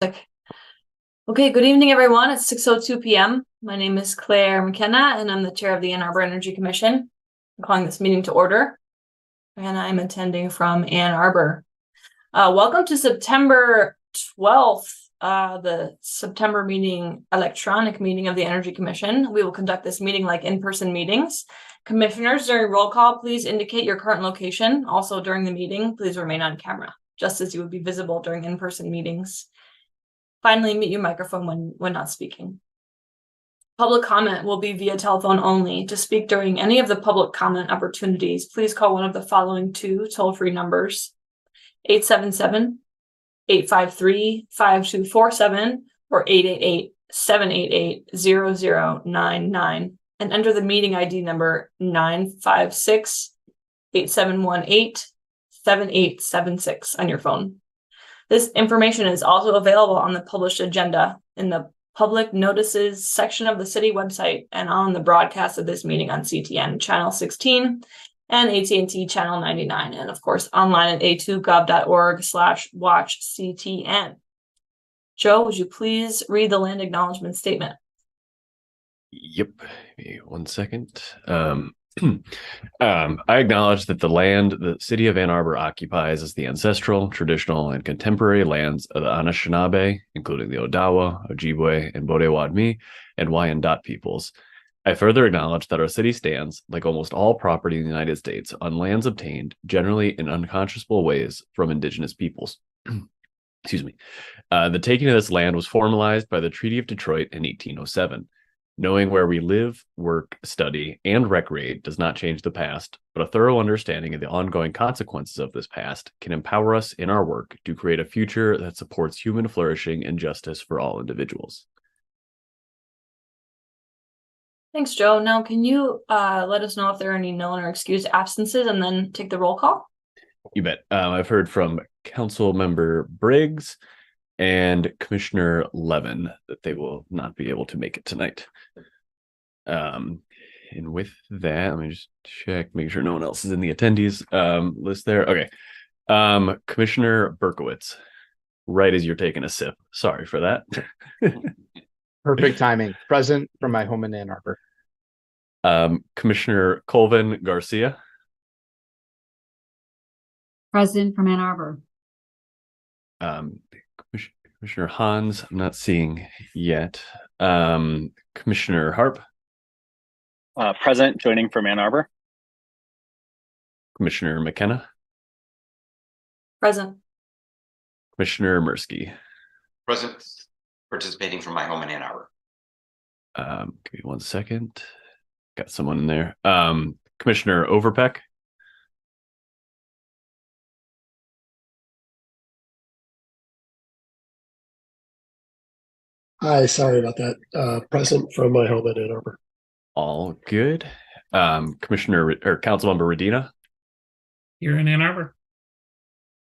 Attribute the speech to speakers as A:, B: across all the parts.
A: Okay, good evening, everyone. It's 6:02 p.m. My name is Claire McKenna, and I'm the chair of the Ann Arbor Energy Commission. I'm calling this meeting to order, and I'm attending from Ann Arbor. Welcome to September 12th, the September meeting, electronic meeting of the Energy Commission. We will conduct this meeting like in-person meetings. Commissioners, during roll call, please indicate your current location. Also, during the meeting, please remain on camera, just as you would be visible during in-person meetings. Finally, mute your microphone when not speaking. Public comment will be via telephone only. To speak during any of the public comment opportunities, please call one of the following two toll-free numbers: 877-853-5247 or 888-788-0099 and enter the meeting ID number 956-8718-7876 on your phone. This information is also available on the published agenda in the public notices section of the city website and on the broadcast of this meeting on CTN channel 16 and AT&T channel 99, and of course online at a2gov.org/watchctn. Joe, would you please read the land acknowledgement statement?
B: Yep. One second. I acknowledge that the land the city of Ann Arbor occupies is the ancestral, traditional, and contemporary lands of the Anishinaabe, including the Odawa, Ojibwe, and Bodewadmi, and Wyandot peoples. I further acknowledge that our city stands, like almost all property in the United States, on lands obtained, generally in unconscionable ways, from indigenous peoples. Excuse me. The taking of this land was formalized by the Treaty of Detroit in 1807. Knowing where we live, work, study, and recreate does not change the past, but a thorough understanding of the ongoing consequences of this past can empower us in our work to create a future that supports human flourishing and justice for all individuals.
A: Thanks, Joe. Now, can you let us know if there are any known or excused absences and then take the roll call?
B: You bet. I've heard from Council Member Briggs and Commissioner Levin that they will not be able to make it tonight. And with that, let me just check, make sure no one else is in the attendees list there. Okay. Commissioner Berkowitz, right as you're taking a sip. Sorry for that.
C: Perfect timing. Present from my home in Ann Arbor.
B: Commissioner Colvin Garcia.
D: Present from Ann Arbor.
B: Commissioner Hans, I'm not seeing yet. Commissioner Harp.
E: Present, joining from Ann Arbor.
B: Commissioner McKenna.
A: Present.
B: Commissioner Mirsky.
F: Present, participating from my home in Ann Arbor.
B: Give me 1 second. Got someone in there. Commissioner Overpeck.
G: Hi, sorry about that. Present from my home in Ann Arbor.
B: All good. Commissioner or Councilmember Redina.
H: Here in Ann Arbor.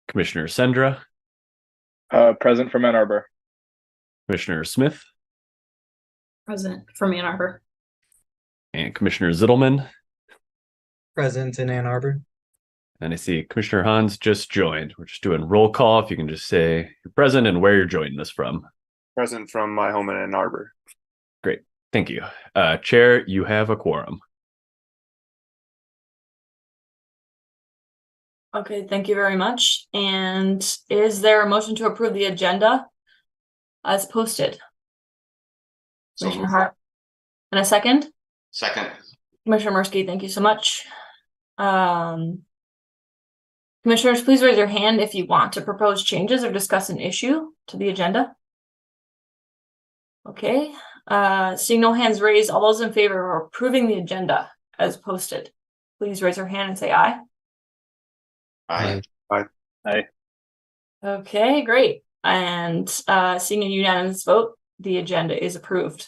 B: Commissioner Sendra.
E: Present from Ann Arbor.
B: Commissioner Smith.
A: Present from Ann Arbor.
B: And Commissioner Zittelman.
I: Present in Ann Arbor.
B: And I see Commissioner Hans just joined. We're just doing roll call. If you can just say you're present and where you're joining us from.
J: Present from my home in Ann Arbor.
B: Great. Thank you. Chair, you have a quorum.
A: Okay, thank you very much. And is there a motion to approve the agenda as posted?
F: So
A: Commissioner Hart. And a second?
F: Second.
A: Commissioner Mirsky, thank you so much. Commissioners, please raise your hand if you want to propose changes or discuss an issue to the agenda. Okay, seeing no hands raised, all those in favor of approving the agenda as posted, please raise your hand and say aye.
F: Aye.
J: Aye.
E: Aye.
A: Okay, great. And seeing a unanimous vote, the agenda is approved.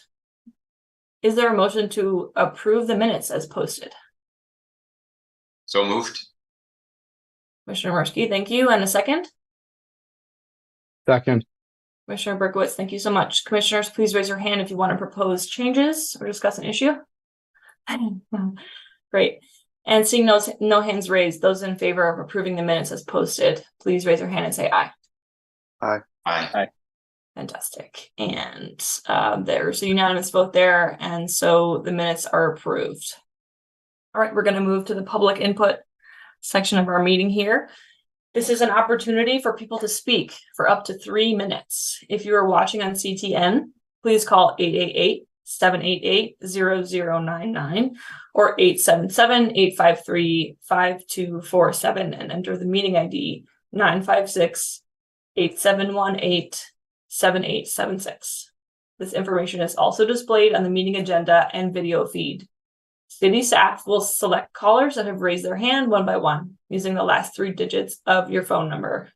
A: Is there a motion to approve the minutes as posted?
F: So moved.
A: Commissioner Mirsky, thank you. And a second?
C: Second.
A: Commissioner Berkowitz, thank you so much. Commissioners, please raise your hand if you want to propose changes or discuss an issue. Great. And seeing no hands raised, those in favor of approving the minutes as posted, please raise your hand and say aye.
J: Aye.
F: Aye.
A: Fantastic. And there's a unanimous vote there, and so the minutes are approved. All right, we're going to move to the public input section of our meeting here. This is an opportunity for people to speak for up to 3 minutes. If you are watching on CTN, please call 888-788-0099 or 877-853-5247 and enter the meeting ID 956-8718-7876. This information is also displayed on the meeting agenda and video feed. City staff will select callers that have raised their hand one by one using the last 3 digits of your phone number.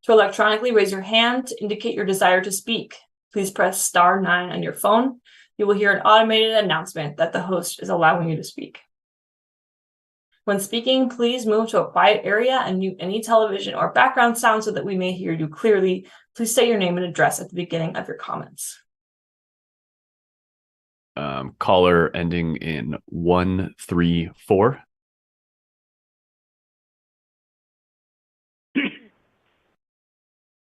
A: To electronically raise your hand to indicate your desire to speak, please press *9 on your phone. You will hear an automated announcement that the host is allowing you to speak. When speaking, please move to a quiet area and mute any television or background sound so that we may hear you clearly. Please say your name and address at the beginning of your comments.
B: Caller ending in 134.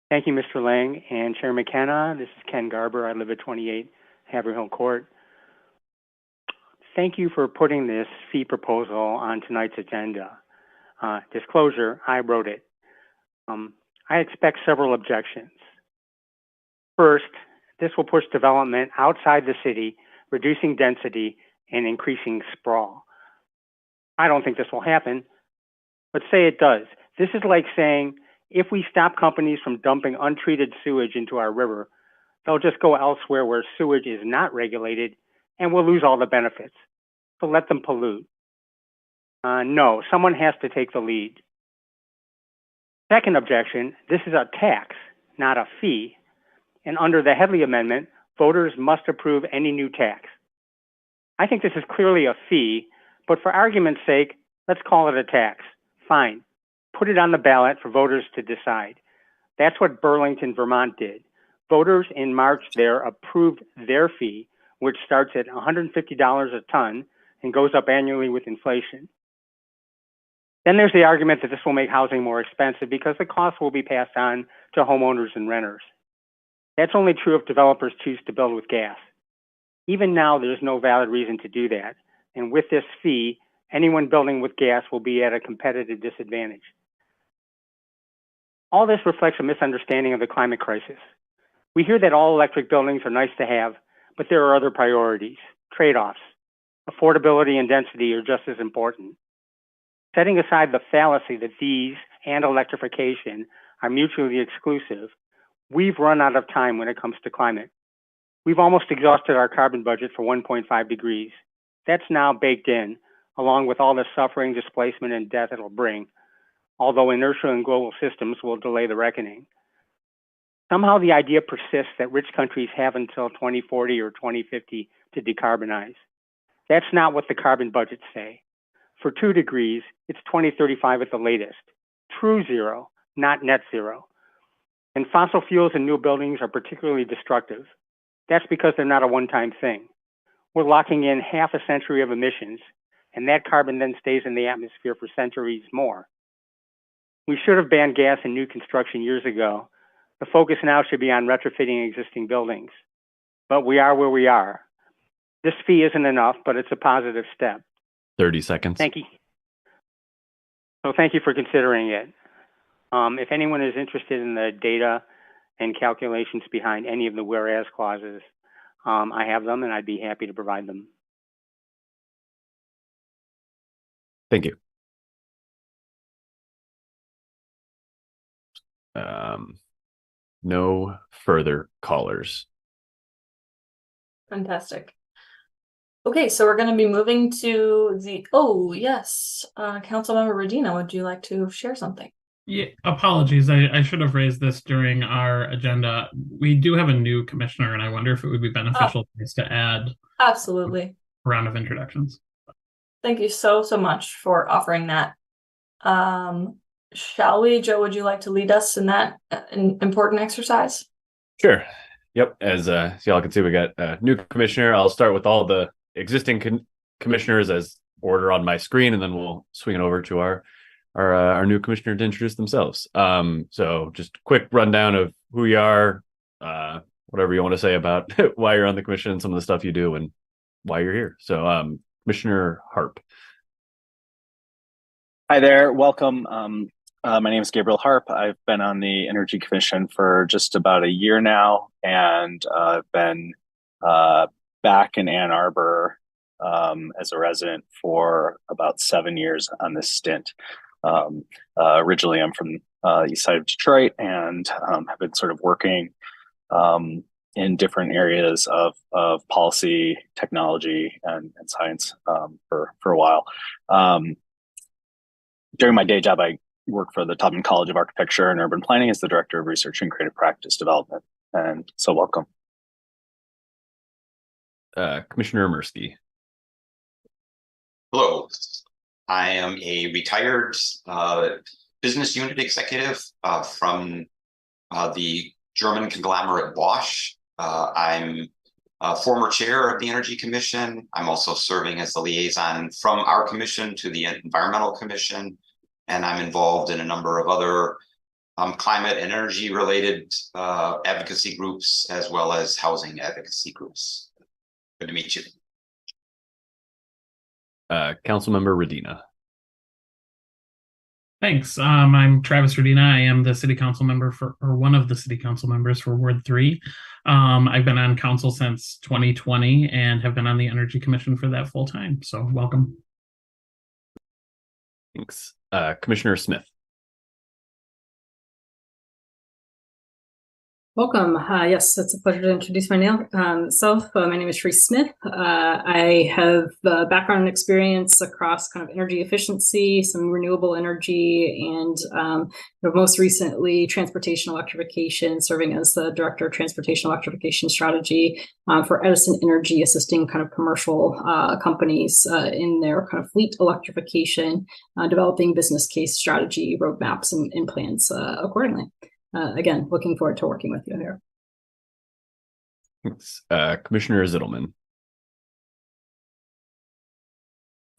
K: Thank you, Mr. Lang and Chair McKenna. This is Ken Garber. I live at 28 Haverhill Court. Thank you for putting this fee proposal on tonight's agenda. Disclosure, I wrote it. I expect several objections. First, this will push development outside the city, reducing density and increasing sprawl. I don't think this will happen, but say it does. This is like saying, if we stop companies from dumping untreated sewage into our river, they'll just go elsewhere where sewage is not regulated and we'll lose all the benefits. So let them pollute. No, someone has to take the lead. Second objection, this is a tax, not a fee. And under the Headley Amendment, voters must approve any new tax. I think this is clearly a fee, but for argument's sake, let's call it a tax. Fine. Put it on the ballot for voters to decide. That's what Burlington, Vermont did. Voters in March there approved their fee, which starts at $150 a ton and goes up annually with inflation. Then there's the argument that this will make housing more expensive because the cost will be passed on to homeowners and renters. That's only true if developers choose to build with gas. Even now, there's no valid reason to do that. And with this fee, anyone building with gas will be at a competitive disadvantage. All this reflects a misunderstanding of the climate crisis. We hear that all electric buildings are nice to have, but there are other priorities, trade-offs. Affordability and density are just as important. Setting aside the fallacy that these and electrification are mutually exclusive, we've run out of time when it comes to climate. We've almost exhausted our carbon budget for 1.5 degrees. That's now baked in, along with all the suffering, displacement, and death it'll bring, although inertia in global systems will delay the reckoning. Somehow the idea persists that rich countries have until 2040 or 2050 to decarbonize. That's not what the carbon budgets say. For 2 degrees, it's 2035 at the latest. True zero, not net zero. And fossil fuels in new buildings are particularly destructive. That's because they're not a one-time thing. We're locking in half a century of emissions, and that carbon then stays in the atmosphere for centuries more. We should have banned gas in new construction years ago. The focus now should be on retrofitting existing buildings. But we are where we are. This fee isn't enough, but it's a positive step.
B: 30 seconds.
K: Thank you. So thank you for considering it. If anyone is interested in the data and calculations behind any of the whereas clauses, I have them and I'd be happy to provide them.
B: Thank you. No further callers.
A: Fantastic. Okay, so we're going to be moving to the, oh, yes, Councilmember Radina, would you like to share something?
H: Yeah, apologies. I should have raised this during our agenda. We do have a new commissioner, and I wonder if it would be beneficial for us to add
A: Absolutely.
H: a round of introductions.
A: Thank you so much for offering that. Shall we? Joe, would you like to lead us in that important exercise?
B: Sure. Yep. As y'all can see, we got a new commissioner. I'll start with all the existing commissioners as order on my screen, and then we'll swing it over to our new commissioner to introduce themselves. So just quick rundown of who you are, whatever you want to say about why you're on the commission, some of the stuff you do, and why you're here. So, Commissioner Harp.
E: Hi there. Welcome. My name is Gabriel Harp. I've been on the Energy Commission for just about a year now, and I've been back in Ann Arbor as a resident for about 7 years on this stint. Originally, I'm from the east side of Detroit, and have been sort of working in different areas of policy, technology, and science for a while. During my day job, I work for the Tubman College of Architecture and Urban Planning as the Director of Research and Creative Practice Development. And so welcome.
B: Commissioner Mirsky.
F: Hello, I am a retired business unit executive from the German conglomerate Bosch. I'm a former chair of the Energy Commission. I'm also serving as the liaison from our commission to the Environmental Commission, and I'm involved in a number of other climate and energy related advocacy groups, as well as housing advocacy groups. Good to meet you.
B: Councilmember Radina.
H: Thanks. I'm Travis Radina. I am the city council member or one of the city council members for Ward 3. I've been on council since 2020 and have been on the Energy Commission for that full time. So welcome.
B: Thanks. Commissioner Smith.
A: Welcome. Yes, it's a pleasure to introduce myself. My name is Sheree Smith. I have background and experience across kind of energy efficiency, some renewable energy, and most recently transportation electrification, serving as the Director of Transportation Electrification Strategy for Edison Energy, assisting kind of commercial companies in their kind of fleet electrification, developing business case strategy, roadmaps, and plans accordingly. Again, looking forward to working with you here.
B: Thanks. Commissioner Zittelman.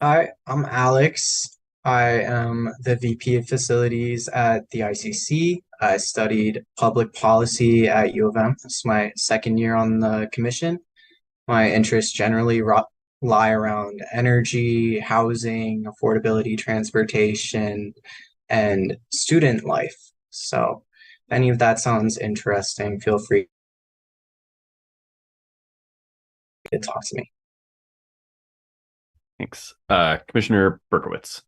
I: Hi, I'm Alex. I am the VP of Facilities at the ICC. I studied public policy at U of M. It's my second year on the commission. My interests generally lie around energy, housing, affordability, transportation, and student life. So if any of that sounds interesting, feel free to talk to me.
B: Thanks. Commissioner Berkowitz.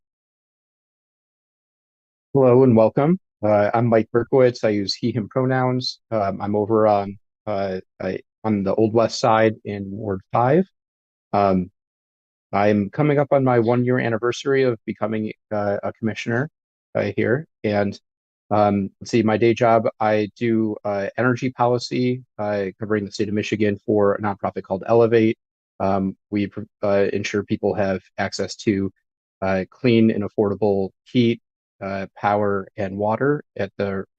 C: Hello and welcome. I'm Mike Berkowitz. I use he, him pronouns. I'm over on the Old West Side in Ward 5. I'm coming up on my 1-year anniversary of becoming a commissioner here. And let's see, my day job, I do energy policy covering the state of Michigan for a nonprofit called Elevate. We ensure people have access to clean and affordable heat, power, and water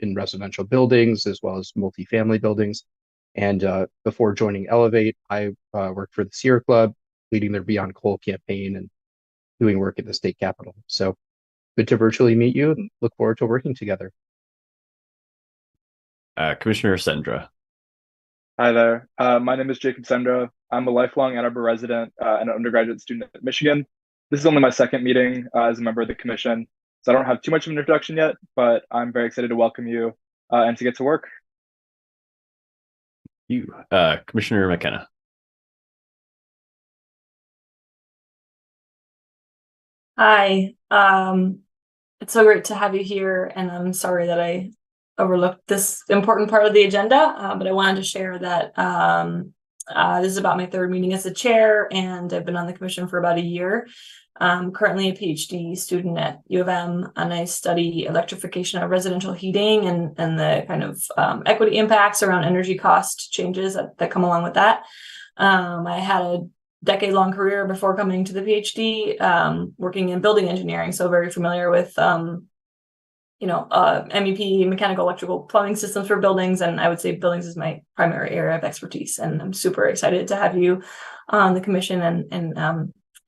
C: in residential buildings as well as multifamily buildings. And before joining Elevate, I worked for the Sierra Club, leading their Beyond Coal campaign and doing work at the state capitol. So good to virtually meet you and look forward to working together.
B: Commissioner Sendra.
J: Hi there. My name is Jacob Sendra. I'm a lifelong Ann Arbor resident and an undergraduate student at Michigan. This is only my second meeting as a member of the commission, so I don't have too much of an introduction yet, but I'm very excited to welcome you and to get to work.
B: You, Commissioner McKenna.
A: Hi, it's so great to have you here, and I'm sorry that I overlooked this important part of the agenda, but I wanted to share that this is about my third meeting as the chair, and I've been on the commission for about a year. I'm currently a PhD student at U of M, and I study electrification of residential heating and the kind of equity impacts around energy cost changes that come along with that. I had a decade-long career before coming to the PhD, working in building engineering, so very familiar with MEP, mechanical, electrical, plumbing systems for buildings, and I would say buildings is my primary area of expertise. And I'm super excited to have you on the commission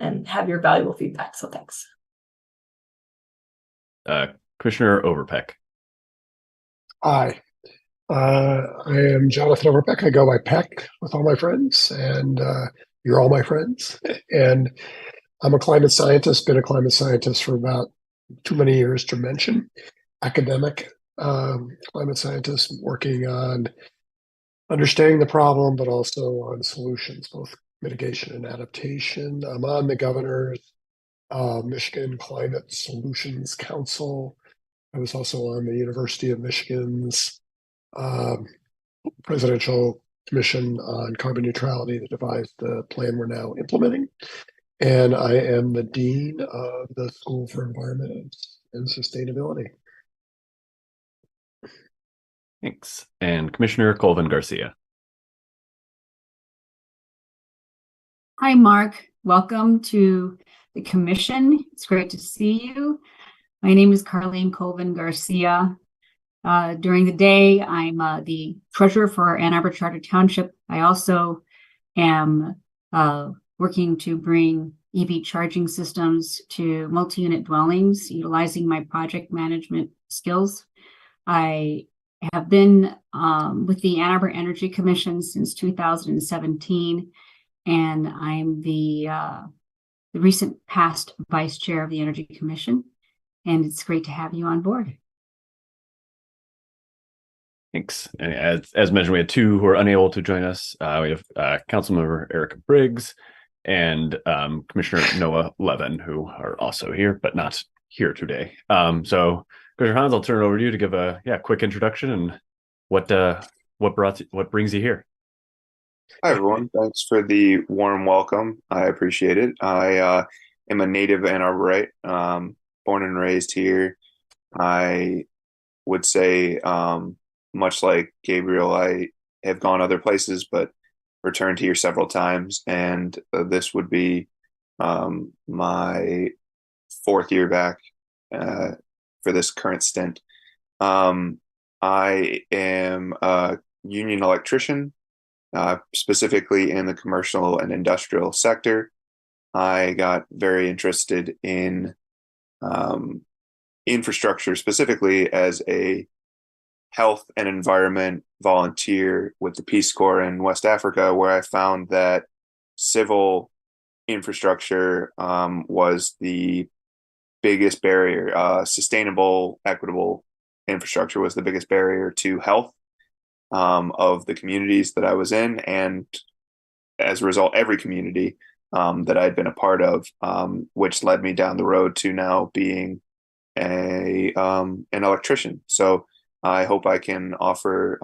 A: and have your valuable feedback. So thanks.
B: Commissioner Overpeck.
G: Hi, I am Jonathan Overbeck. I go by Peck with all my friends, and you're all my friends. And I'm a climate scientist, been a climate scientist for about too many years to mention. Academic climate scientist working on understanding the problem, but also on solutions, both mitigation and adaptation. I'm on the governor's Michigan Climate Solutions Council. I was also on the University of Michigan's um, Presidential Commission on Carbon Neutrality that devised the plan we're now implementing. And I am the Dean of the School for Environment and Sustainability.
B: Thanks. And Commissioner Colvin Garcia.
D: Hi, Mark. Welcome to the commission. It's great to see you. My name is Carlene Colvin Garcia. During the day, I'm the treasurer for Ann Arbor Charter Township. I also am working to bring EV charging systems to multi-unit dwellings, utilizing my project management skills. I have been with the Ann Arbor Energy Commission since 2017, and I'm the recent past vice chair of the Energy Commission, and it's great to have you on board.
B: Thanks. And as mentioned, we had two who are unable to join us. We have Councilmember Erica Briggs and Commissioner Noah Levin, who are also here, but not here today. So, Commissioner Hans, I'll turn it over to you to give a quick introduction and what brings you here.
L: Hi, everyone. Thanks for the warm welcome. I appreciate it. I am a native Ann Arborite, born and raised here. I would say, much like Gabriel, I have gone other places, but returned here several times. And this would be my fourth year back for this current stint. I am a union electrician. Specifically in the commercial and industrial sector. I got very interested in infrastructure, specifically as a health and environment volunteer with the Peace Corps in West Africa, where I found that civil infrastructure was the biggest barrier. Sustainable, equitable infrastructure was the biggest barrier to health of the communities that I was in, and as a result, every community that I'd been a part of, which led me down the road to now being an electrician. So I hope I can offer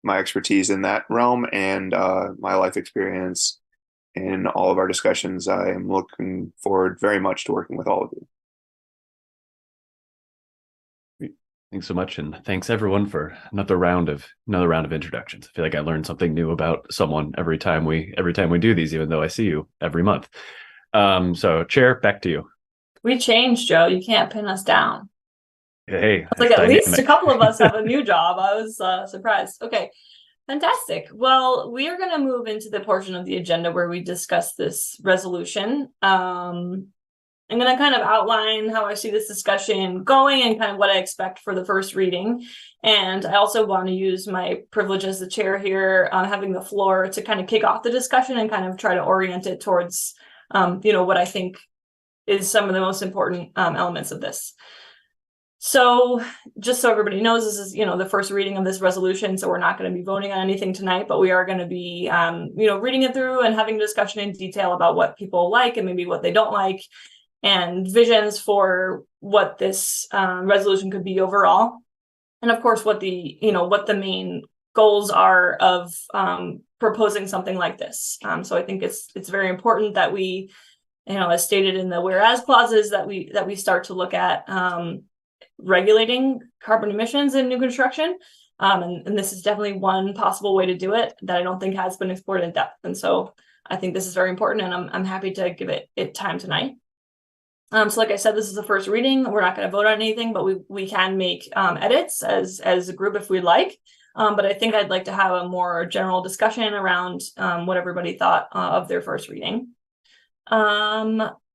L: my expertise in that realm and my life experience in all of our discussions. I am looking forward very much to working with all of you.
B: Thanks so much, and thanks everyone for another round of introductions. I feel like I learn something new about someone every time we do these, even though I see you every month. So, Chair, back to you.
A: We changed, Joe. You can't pin us down.
B: Hey,
A: it's like at least a couple of us have a new job. I was surprised. Okay, fantastic. Well, we are going to move into the portion of the agenda where we discuss this resolution. I'm going to kind of outline how I see this discussion going and kind of what I expect for the first reading. And I also want to use my privilege as the chair here, having the floor to kind of kick off the discussion and kind of try to orient it towards, what I think is some of the most important elements of this. So just so everybody knows, this is, the first reading of this resolution. So we're not going to be voting on anything tonight, but we are going to be, reading it through and having a discussion in detail about what people like and maybe what they don't like, and visions for what this resolution could be overall. And of course, what the main goals are of proposing something like this. So I think it's very important that we, as stated in the whereas clauses, that we start to look at regulating carbon emissions in new construction. And this is definitely one possible way to do it that I don't think has been explored in depth. And so I think this is very important, and I'm happy to give it time tonight. So like I said, this is the first reading. We're not going to vote on anything, but we can make edits as a group if we'd like. But I think I'd like to have a more general discussion around what everybody thought of their first reading.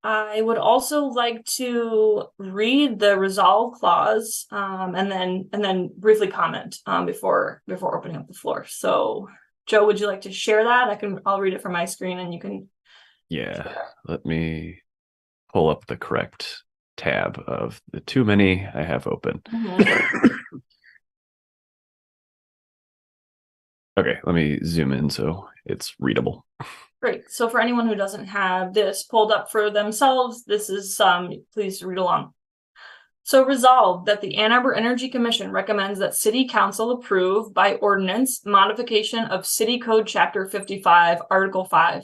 A: I would also like to read the resolve clause, and then briefly comment before opening up the floor. So, Joe, would you like to share that? I'll read it from my screen, and you can.
B: Yeah, let me pull up the correct tab of the too many I have open. Okay, let me zoom in so it's readable.
A: Great. So for anyone who doesn't have this pulled up for themselves, this is please read along. So resolved that the Ann Arbor Energy Commission recommends that City Council approve by ordinance modification of City Code Chapter 55, Article 5,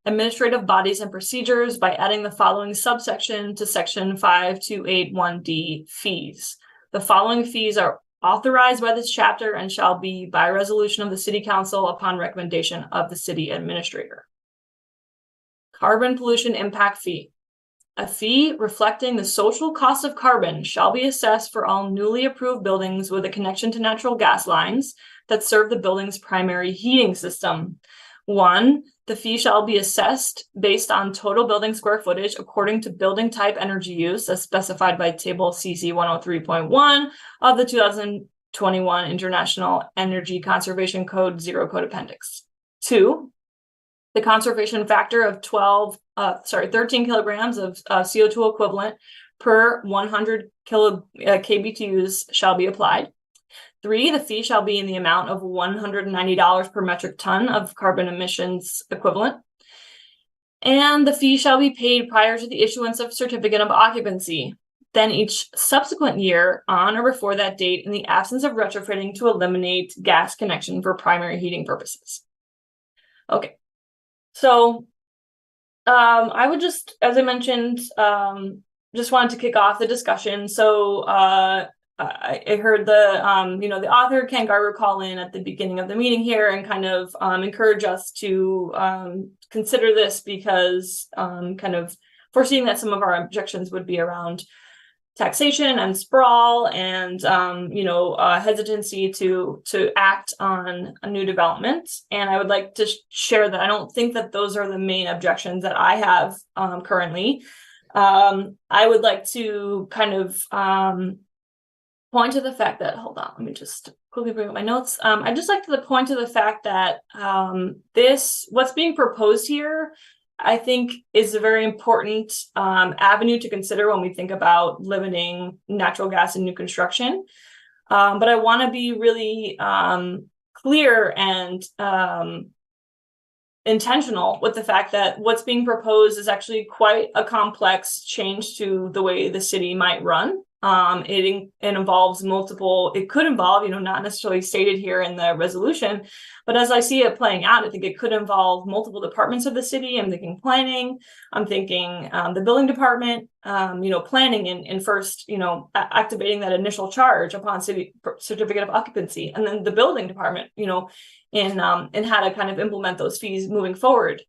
A: administrative bodies and procedures by adding the following subsection to Section 5281D fees. The following fees are authorized by this chapter and shall be by resolution of the City Council upon recommendation of the city administrator. Carbon pollution impact fee. A fee reflecting the social cost of carbon shall be assessed for all newly approved buildings with a connection to natural gas lines that serve the building's primary heating system. 1, the fee shall be assessed based on total building square footage according to building type energy use as specified by Table CC 103.1 of the 2021 International Energy Conservation Code Zero Code Appendix. 2, the conservation factor of 13 kilograms of CO2 equivalent per 100 kBTUs shall be applied. 3, the fee shall be in the amount of $190 per metric ton of carbon emissions equivalent. And the fee shall be paid prior to the issuance of certificate of occupancy. Then each subsequent year on or before that date in the absence of retrofitting to eliminate gas connection for primary heating purposes. Okay, so I would just, as I mentioned, just wanted to kick off the discussion. So I heard the the author Ken Garber call in at the beginning of the meeting here and kind of encourage us to consider this because kind of foreseeing that some of our objections would be around taxation and sprawl and hesitancy to act on a new development. And I would like to share that I don't think that those are the main objections that I have currently. I would like to kind of point to the fact that, hold on, let me just quickly bring up my notes. I'd just like to point to the fact that what's being proposed here, I think is a very important avenue to consider when we think about limiting natural gas in new construction. But I want to be really clear and intentional with the fact that what's being proposed is actually quite a complex change to the way the city might run. It involves multiple, it could involve, not necessarily stated here in the resolution, but as I see it playing out, I think it could involve multiple departments of the city. I'm thinking planning, I'm thinking the building department, planning and first, activating that initial charge upon city certificate of occupancy, and then the building department, in how to kind of implement those fees moving forward,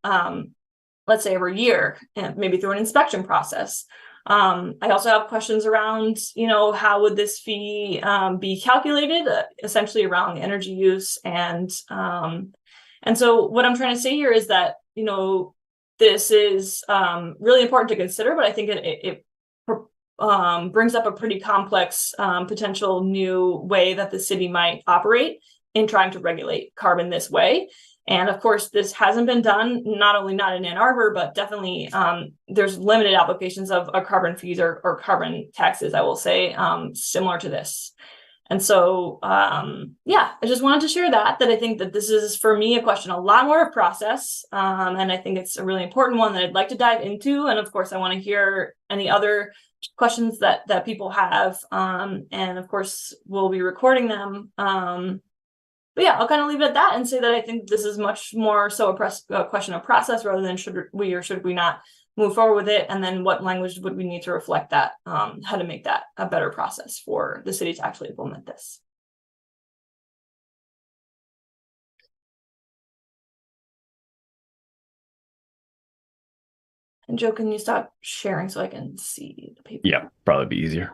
A: let's say every year, and maybe through an inspection process. I also have questions around, how would this fee be calculated, essentially around the energy use. And so what I'm trying to say here is that, this is really important to consider, but I think it brings up a pretty complex potential new way that the city might operate in trying to regulate carbon this way. And of course, this hasn't been done, not in Ann Arbor, but definitely there's limited applications of carbon fees or carbon taxes, I will say, similar to this. And so, I just wanted to share that I think that this is, for me, a question, a lot more of process. And I think it's a really important one that I'd like to dive into. And of course, I want to hear any other questions that people have. And of course, we'll be recording them. But yeah, I'll kind of leave it at that and say that I think this is much more so a question of process rather than should we or should we not move forward with it, and then what language would we need to reflect that, how to make that a better process for the city to actually implement this. And Joe, can you stop sharing so I can see the paper?
B: Yeah, probably be easier.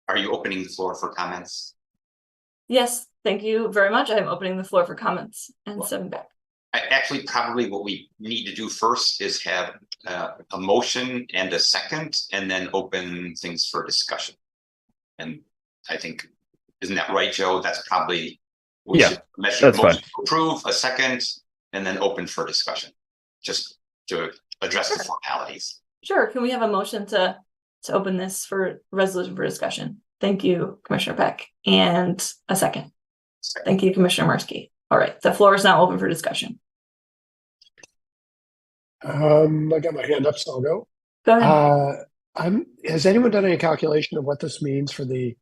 F: Are you opening the floor for comments?
A: Yes, Thank you very much. I'm opening the floor for comments and stepping back.
F: Actually, probably what we need to do first is have a motion and a second, and then open things for discussion. And I think, isn't that right, Joe? That's probably we should measure
B: that's
F: motion
B: fine.
F: to approve, a second, and then open for discussion, just to address the formalities.
A: Sure. Can we have a motion to open this for resolution for discussion? Thank you, Commissioner Peck. And a second. Thank you, Commissioner Marsky. All right, the floor is now open for discussion.
G: I got my hand up, so I'll go.
A: Go ahead.
G: Has anyone done any calculation of what this means for the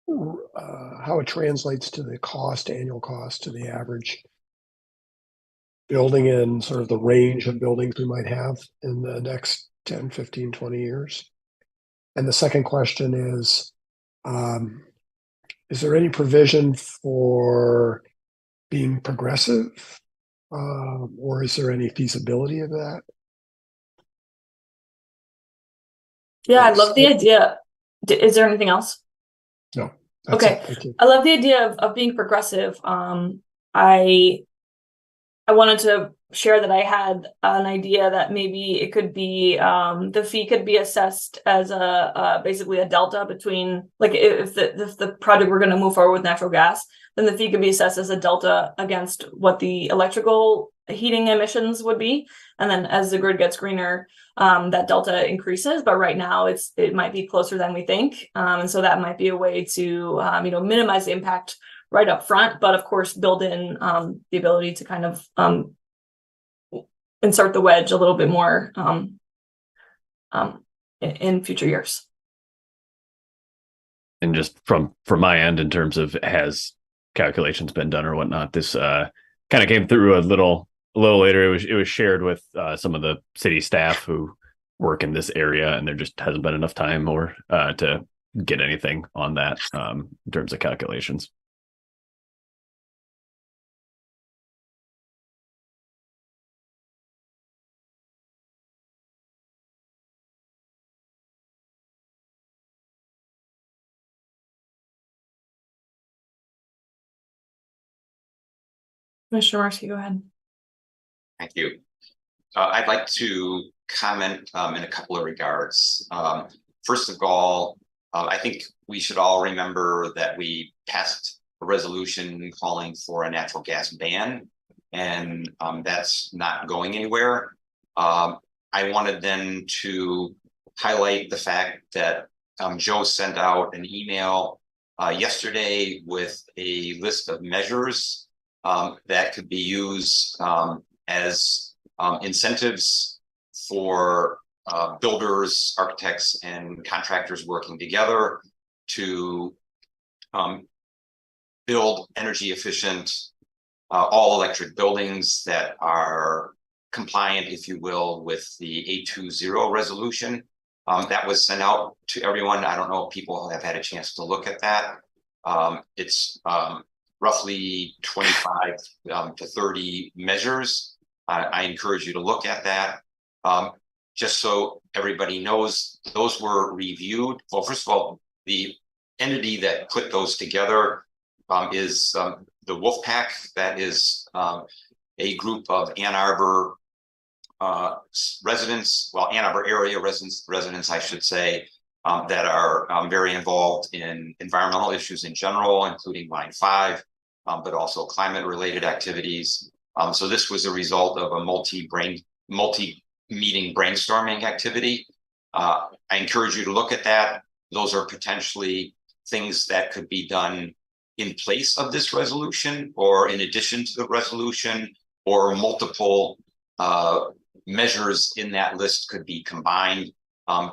G: how it translates to the cost, annual cost to the average building in sort of the range of buildings we might have in the next 10, 15, 20 years? And the second question is there any provision for being progressive? Or is there any feasibility of that?
A: Yeah, I love the idea. Is there anything else?
G: No.
A: Okay. I love the idea of being progressive. I wanted to share that I had an idea that maybe it could be the fee could be assessed as a basically a delta between, like, if the project we're going to move forward with natural gas, then the fee could be assessed as a delta against what the electrical heating emissions would be, and then as the grid gets greener, that delta increases. But right now it might be closer than we think, and so that might be a way to minimize the impact right up front, but of course build in the ability to kind of insert the wedge a little bit more in future years.
B: And just from my end, in terms of has calculations been done or whatnot, this kind of came through a little later. It was shared with some of the city staff who work in this area, and there just hasn't been enough time or to get anything on that in terms of calculations.
A: Commissioner Marsky, go ahead.
F: Thank you. I'd like to comment in a couple of regards. First of all, I think we should all remember that we passed a resolution calling for a natural gas ban, and that's not going anywhere. I wanted then to highlight the fact that Joe sent out an email yesterday with a list of measures that could be used as incentives for builders, architects, and contractors working together to build energy efficient, all electric buildings that are compliant, if you will, with the 820 resolution. That was sent out to everyone. I don't know if people have had a chance to look at that. It's roughly 25 to 30 measures. I encourage you to look at that. Just so everybody knows, those were reviewed. Well, first of all, the entity that put those together is the Wolfpack. That is a group of Ann Arbor residents, well, Ann Arbor area residents, I should say, that are very involved in environmental issues in general, including Line 5, but also climate-related activities. So this was a result of a multi-meeting brainstorming activity. I encourage you to look at that. Those are potentially things that could be done in place of this resolution or in addition to the resolution, or multiple measures in that list could be combined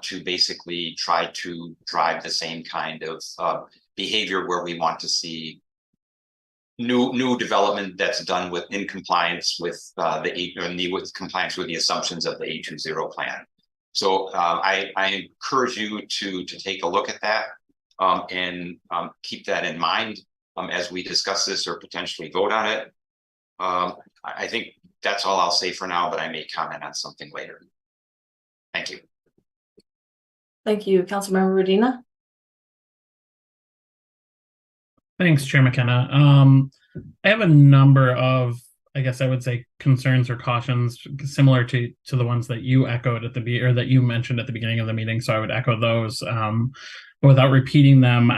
F: to basically try to drive the same kind of behavior where we want to see new development that's done in compliance with compliance with the assumptions of the 820 plan. So I encourage you to take a look at that and keep that in mind as we discuss this or potentially vote on it. I think that's all I'll say for now, but I may comment on something later. Thank you.
A: Thank you, Councilmember Rodina.
H: Thanks, Chair McKenna. I have a number of, I guess I would say, concerns or cautions similar to the ones that you echoed at the or that you mentioned at the beginning of the meeting. So I would echo those, but without repeating them.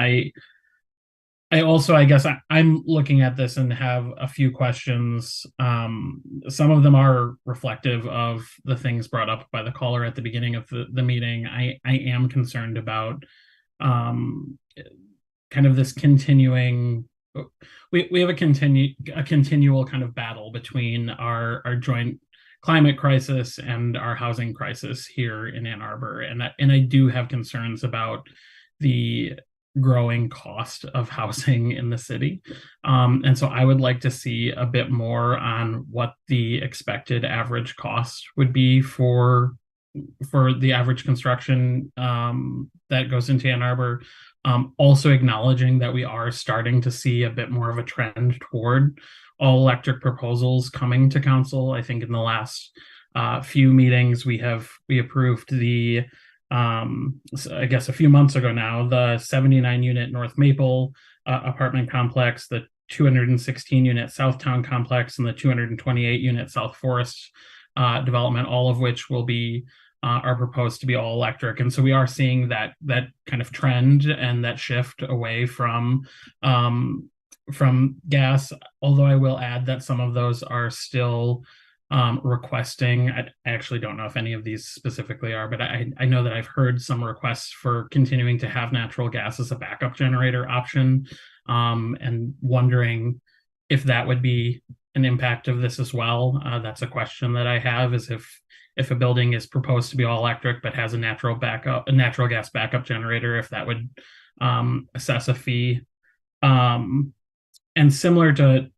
H: I also, I guess, I'm looking at this and have a few questions. Some of them are reflective of the things brought up by the caller at the beginning of the meeting. I am concerned about um, kind of this continuing. We have a continual kind of battle between our joint climate crisis and our housing crisis here in Ann Arbor, and I do have concerns about the growing cost of housing in the city. And so I would like to see a bit more on what the expected average cost would be for the average construction that goes into Ann Arbor. Also acknowledging that we are starting to see a bit more of a trend toward all electric proposals coming to council. I think in the last few meetings we approved the I guess a few months ago now, the 79 unit North Maple apartment complex, the 216 unit Southtown complex, and the 228 unit South Forest development, all of which will be are proposed to be all electric. And so we are seeing that kind of trend and that shift away from gas, although I will add that some of those are still requesting. I actually don't know if any of these specifically are, but I know that I've heard some requests for continuing to have natural gas as a backup generator option, and wondering if that would be an impact of this as well. That's a question that I have, is if a building is proposed to be all electric but has a natural gas backup generator, if that would assess a fee. And similar to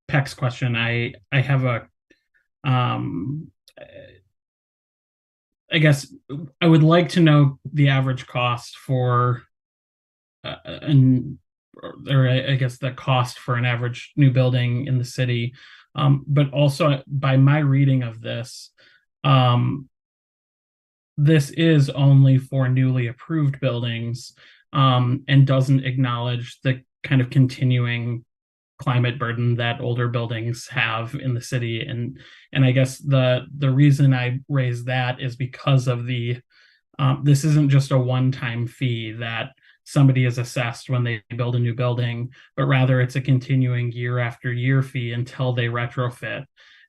H: Peck's question, I have a I guess I would like to know the average cost for or I guess the cost for an average new building in the city. But also by my reading of this, this is only for newly approved buildings, and doesn't acknowledge the kind of continuing climate burden that older buildings have in the city. And I guess the reason I raise that is because of this isn't just a one-time fee that somebody is assessed when they build a new building, but rather it's a continuing year after year fee until they retrofit.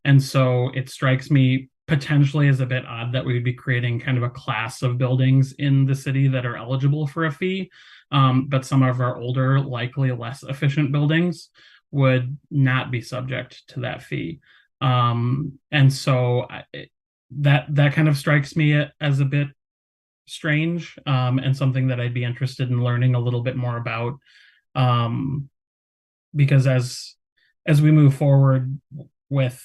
H: And so it strikes me potentially as a bit odd that we would be creating kind of a class of buildings in the city that are eligible for a fee, but some of our older, likely less efficient buildings would not be subject to that fee. And so that kind of strikes me as a bit strange, and something that I'd be interested in learning a little bit more about, because as we move forward with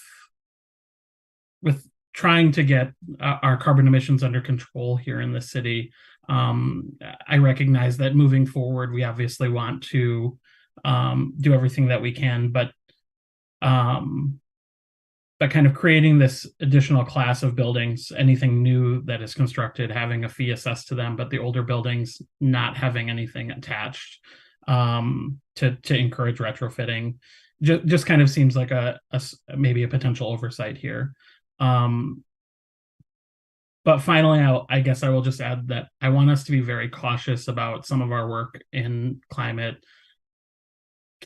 H: trying to get our carbon emissions under control here in the city, I recognize that moving forward, we obviously want to do everything that we can, but kind of creating this additional class of buildings, anything new that is constructed, having a fee assessed to them, but the older buildings not having anything attached, to encourage retrofitting, just kind of seems like maybe a potential oversight here. But finally, I guess I will just add that I want us to be very cautious about some of our work in climate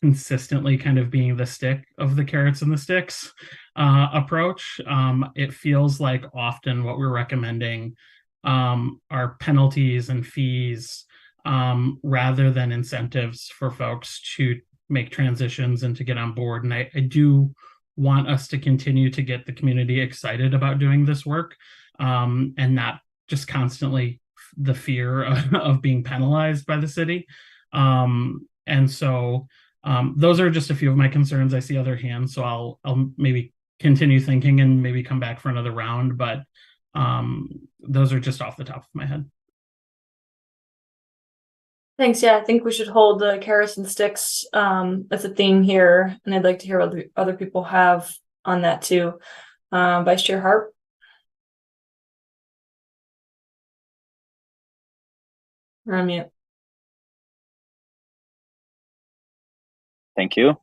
H: consistently kind of being the stick of the carrots and the sticks approach. It feels like often what we're recommending are penalties and fees, rather than incentives for folks to make transitions and to get on board. And I do want us to continue to get the community excited about doing this work, and not just constantly the fear of being penalized by the city. And so those are just a few of my concerns. I see other hands, so I'll maybe continue thinking and maybe come back for another round, but those are just off the top of my head.
A: Thanks. Yeah, I think we should hold the carrots and sticks as a theme here, and I'd like to hear what other people have on that too. Vice Chair Harp. You're on mute.
E: Thank you.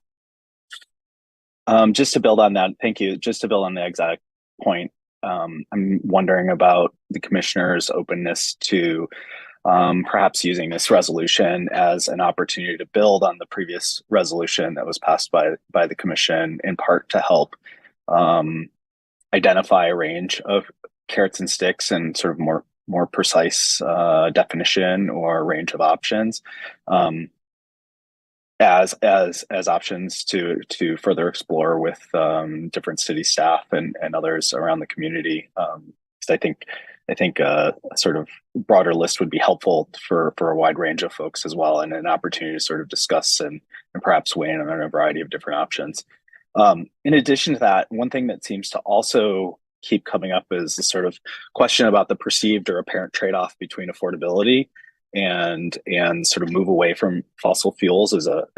E: Just to build on that, thank you. Just to build on the exact point, I'm wondering about the commissioner's openness to perhaps using this resolution as an opportunity to build on the previous resolution that was passed by the commission, in part to help identify a range of carrots and sticks and sort of more precise definition or range of options. As options to further explore with different city staff and others around the community. Because I think a sort of broader list would be helpful for a wide range of folks as well, and an opportunity to sort of discuss and perhaps weigh in on a variety of different options. In addition to that, one thing that seems to also keep coming up is the sort of question about the perceived or apparent trade-off between affordability and sort of move away from fossil fuels as a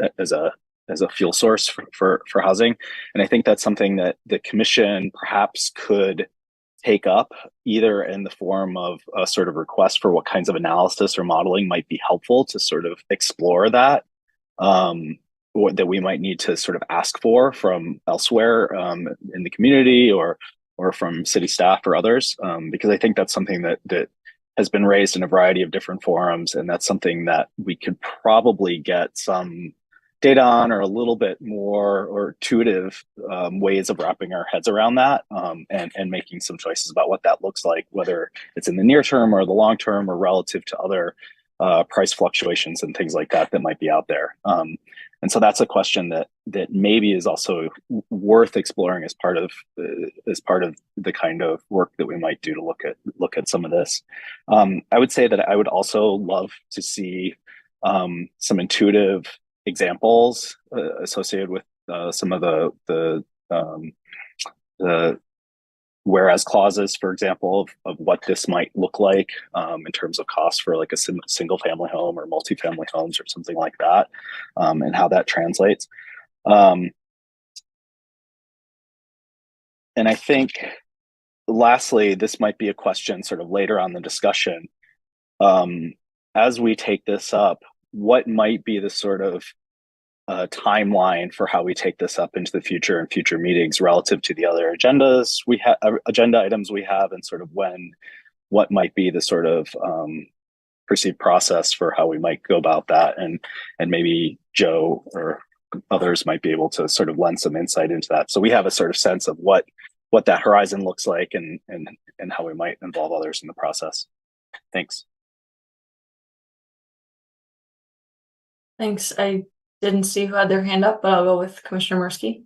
E: fuel source for housing. And I think that's something that the commission perhaps could take up, either in the form of a sort of request for what kinds of analysis or modeling might be helpful to sort of explore that, or that we might need to sort of ask for from elsewhere in the community or from city staff or others, because I think that's something that has been raised in a variety of different forums, and that's something that we could probably get some data on, or a little bit more or intuitive ways of wrapping our heads around that, and making some choices about what that looks like, whether it's in the near term or the long term, or relative to other price fluctuations and things like that might be out there. And so that's a question that maybe is also worth exploring as part of the kind of work that we might do to look at some of this. I would say that I would also love to see some intuitive examples associated with some of the whereas clauses, for example, of what this might look like in terms of cost for like a single family home or multifamily homes or something like that, and how that translates. And I think lastly, this might be a question sort of later on the discussion. As we take this up, what might be the sort of timeline for how we take this up into the future and future meetings relative to the other agenda items we have, and sort of what might be the sort of perceived process for how we might go about that, and maybe Joe or others might be able to sort of lend some insight into that, so we have a sort of sense of what that horizon looks like, and how we might involve others in the process. Thanks.
A: Thanks. I didn't see who had their hand up, but I'll go with Commissioner Murski.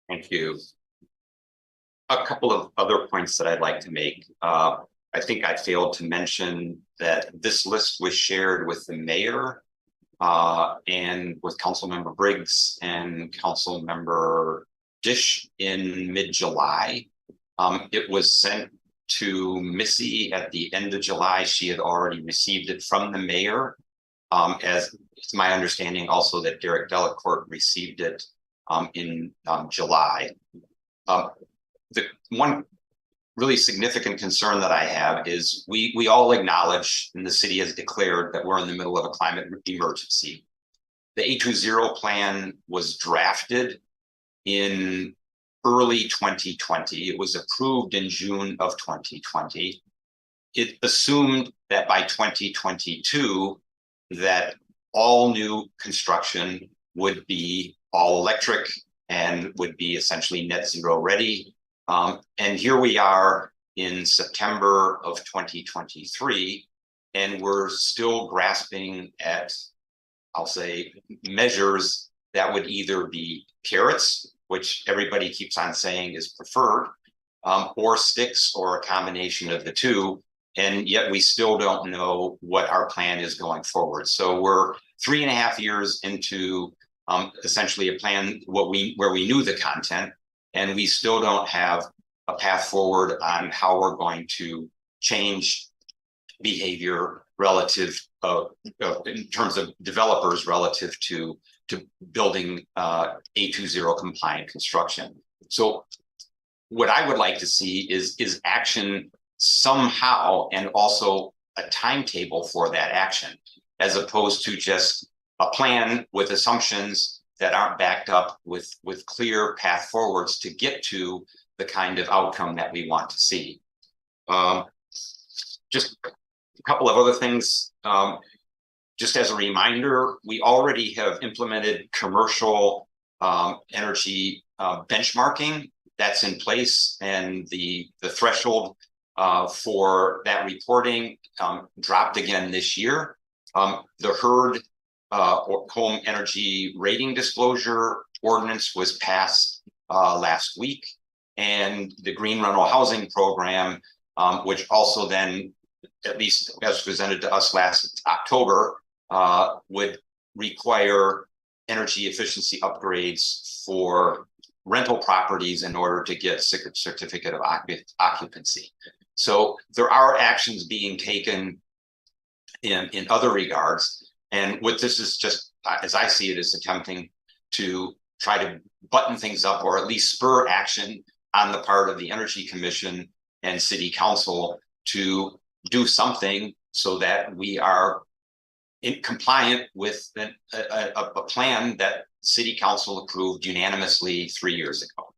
F: Thank you. A couple of other points that I'd like to make. I think I failed to mention that this list was shared with the mayor and with Councilmember Briggs and Councilmember Dish in mid-July. It was sent to Missy at the end of July. She had already received it from the mayor. As it's my understanding also that Derek Delacourt received it in July. The one really significant concern that I have is we all acknowledge, and the city has declared, that we're in the middle of a climate emergency. The A20 plan was drafted in early 2020. It was approved in June of 2020. It assumed that by 2022, that all new construction would be all electric and would be essentially net zero ready. And here we are in September of 2023, and we're still grasping at, I'll say, measures that would either be carrots, which everybody keeps on saying is preferred, or sticks, or a combination of the two. And yet we still don't know what our plan is going forward. So we're 3.5 years into essentially a plan where we knew the content, and we still don't have a path forward on how we're going to change behavior relative in terms of developers relative to building A20 compliant construction. So what I would like to see is action somehow, and also a timetable for that action, as opposed to just a plan with assumptions that aren't backed up with clear path forwards to get to the kind of outcome that we want to see. Just a couple of other things. Just as a reminder, we already have implemented commercial energy benchmarking that's in place, and the threshold for that reporting dropped again this year. The HERD or Home Energy Rating Disclosure Ordinance was passed last week, and the Green Rental Housing Program, which also then, at least as presented to us last October, would require energy efficiency upgrades for rental properties in order to get certificate of occupancy. So there are actions being taken in other regards. And what this is just, as I see it, is attempting to try to button things up, or at least spur action on the part of the Energy Commission and City Council to do something so that we are compliant with a plan that City Council approved unanimously 3 years ago.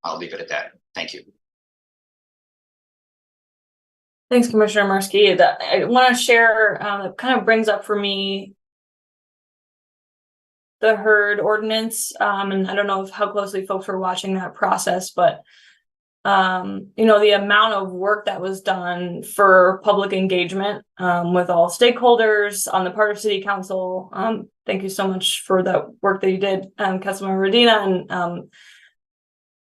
F: I'll leave it at that. Thank you.
A: Thanks, Commissioner Mursky. I want to share, it kind of brings up for me the HERD ordinance. And I don't know how closely folks were watching that process, but the amount of work that was done for public engagement with all stakeholders on the part of City Council. Thank you so much for that work that you did, Councilmember Medina,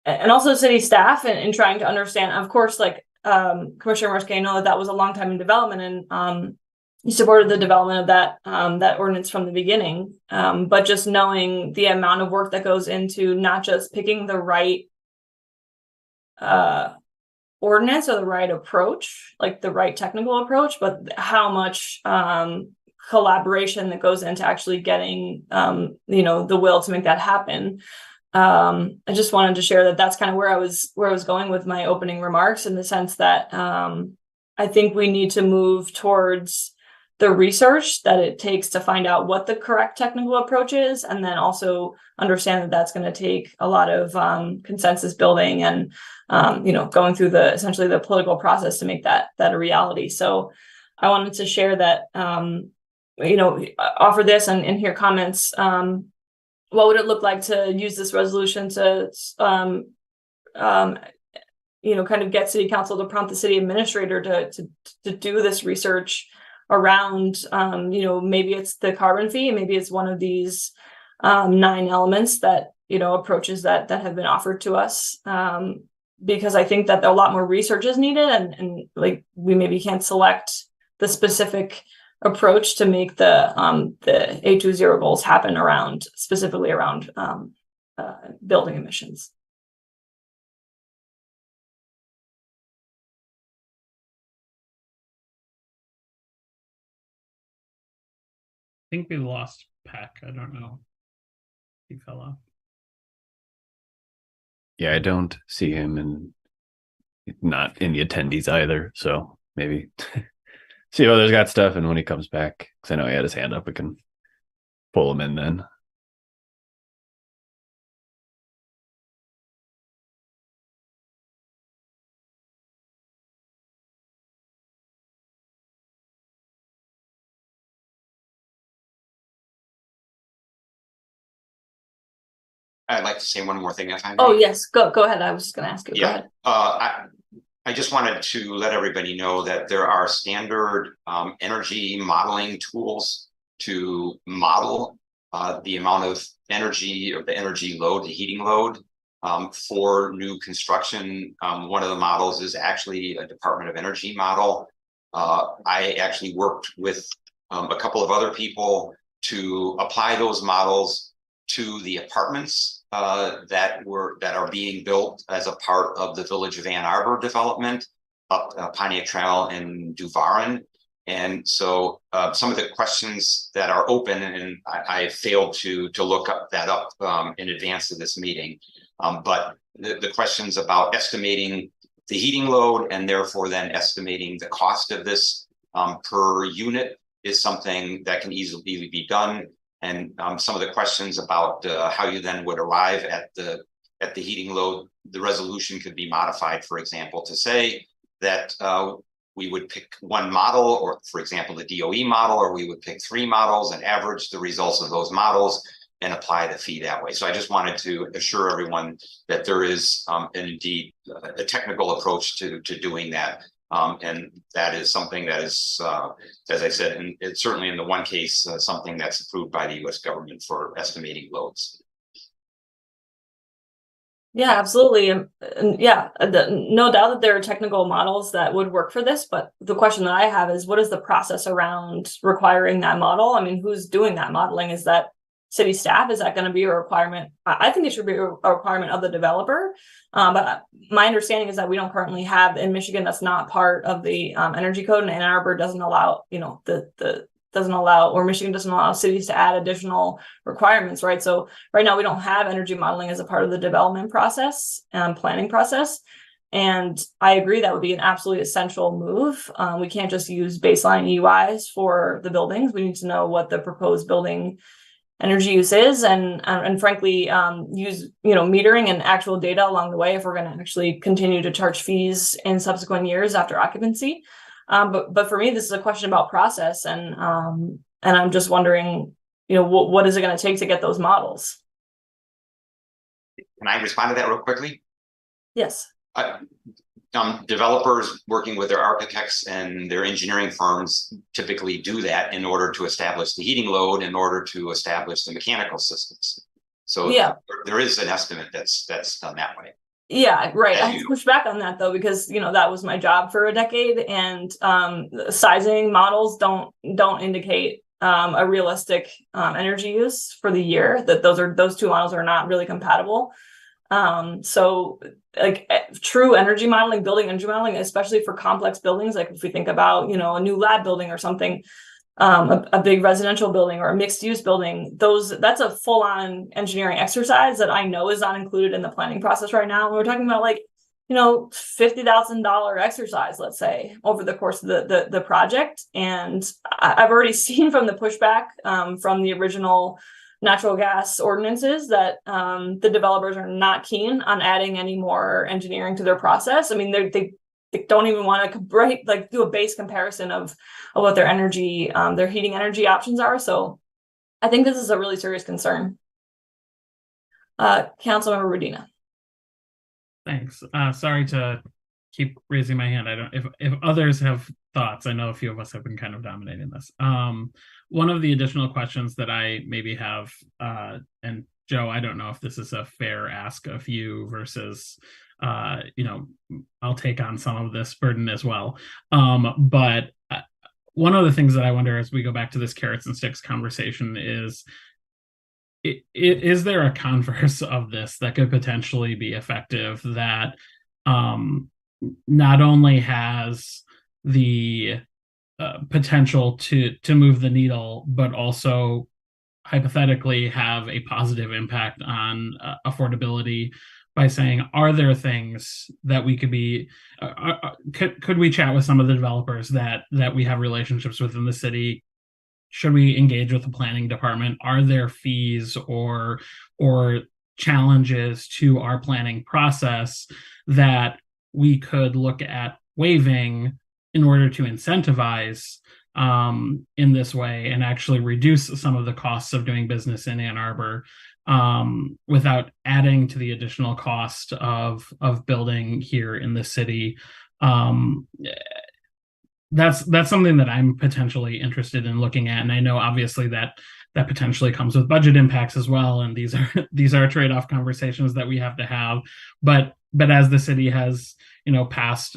A: and also city staff in trying to understand. Of course, like Commissioner Mursky, I know that was a long time in development, and you supported the development of that ordinance from the beginning. But just knowing the amount of work that goes into not just picking the right ordinance or the right approach, like the right technical approach, but how much collaboration that goes into actually getting the will to make that happen. I just wanted to share that that's kind of where I was going with my opening remarks, in the sense that I think we need to move towards the research that it takes to find out what the correct technical approach is, and then also understand that that's going to take a lot of consensus building and going through essentially the political process to make that a reality. So I wanted to share that, offer this and hear comments. What would it look like to use this resolution to kind of get City Council to prompt the city administrator to do this research around, maybe it's the carbon fee, maybe it's one of these 9 elements that, approaches that have been offered to us. Because I think that a lot more research is needed, and like we maybe can't select the specific approach to make the A20 goals happen specifically around building emissions.
H: I think we lost Peck. I don't know. He fell off.
B: Yeah, I don't see him, and not in the attendees either. So maybe see if others got stuff, and when he comes back, because I know he had his hand up, we can pull him in then.
F: I'd like to say one more thing, if I may.
A: Oh yes, go ahead. I was just going to ask you.
F: Yeah. Go ahead. I just wanted to let everybody know that there are standard energy modeling tools to model the amount of energy, or the energy load, the heating load for new construction. One of the models is actually a Department of Energy model. I actually worked with a couple of other people to apply those models to the apartments that are being built as a part of the Village of Ann Arbor development up Pontiac Trail and Duvarin. And so some of the questions that are open, and I failed to look that up in advance of this meeting, but the questions about estimating the heating load, and therefore then estimating the cost of this per unit, is something that can easily be done. And some of the questions about how you then would arrive at the heating load, the resolution could be modified, for example, to say that we would pick one model, or for example, the DOE model, or we would pick 3 models and average the results of those models and apply the fee that way. So I just wanted to assure everyone that there is indeed a technical approach to doing that. And that is something that is, as I said, and it's certainly in the one case, something that's approved by the US government for estimating loads.
A: Yeah, absolutely. And yeah, no doubt that there are technical models that would work for this, but the question that I have is, what is the process around requiring that model? I mean, who's doing that modeling? Is that city staff? Is that going to be a requirement? I think it should be a requirement of the developer. But my understanding is that we don't currently have in Michigan, that's not part of the energy code, and Ann Arbor doesn't allow, or Michigan doesn't allow cities to add additional requirements, right? So right now we don't have energy modeling as a part of the development process and planning process. And I agree that would be an absolutely essential move. We can't just use baseline EUIs for the buildings. We need to know what the proposed building energy use is, and frankly, use metering and actual data along the way if we're going to actually continue to charge fees in subsequent years after occupancy. But for me, this is a question about process, and I'm just wondering, what is it going to take to get those models?
F: Can I respond to that real quickly?
A: Yes.
F: Developers working with their architects and their engineering firms typically do that in order to establish the heating load, in order to establish the mechanical systems. So yeah, there is an estimate that's done that way.
A: Yeah, right. I have to push back on that though, because that was my job for a decade, and sizing models don't indicate a realistic energy use for the year. That those 2 models are not really compatible. So like true energy modeling, building energy modeling, especially for complex buildings, like if we think about, a new lab building or something, a big residential building or a mixed use building, that's a full on engineering exercise that I know is not included in the planning process right now. We're talking about like, $50,000 exercise, let's say, over the course of the project. And I've already seen from the pushback from the original natural gas ordinances that the developers are not keen on adding any more engineering to their process. I mean, they don't even want to do a base comparison of what their energy, their heating energy options are. So I think this is a really serious concern. Councilmember Rodina.
H: Thanks. Sorry to keep raising my hand. I don't, if others have thoughts, I know a few of us have been kind of dominating this. One of the additional questions that I maybe have, and Joe, I don't know if this is a fair ask of you versus, I'll take on some of this burden as well. But one of the things that I wonder as we go back to this carrots and sticks conversation is, is there a converse of this that could potentially be effective that not only has the potential to move the needle, but also hypothetically have a positive impact on affordability by saying, are there things that we could be, could we chat with some of the developers that we have relationships with in the city? Should we engage with the planning department? Are there fees or challenges to our planning process that we could look at waiving in order to incentivize in this way and actually reduce some of the costs of doing business in Ann Arbor without adding to the additional cost of building here in the city? That's something that I'm potentially interested in looking at, and I know obviously that potentially comes with budget impacts as well, and these are trade-off conversations that we have to have. But as the city has passed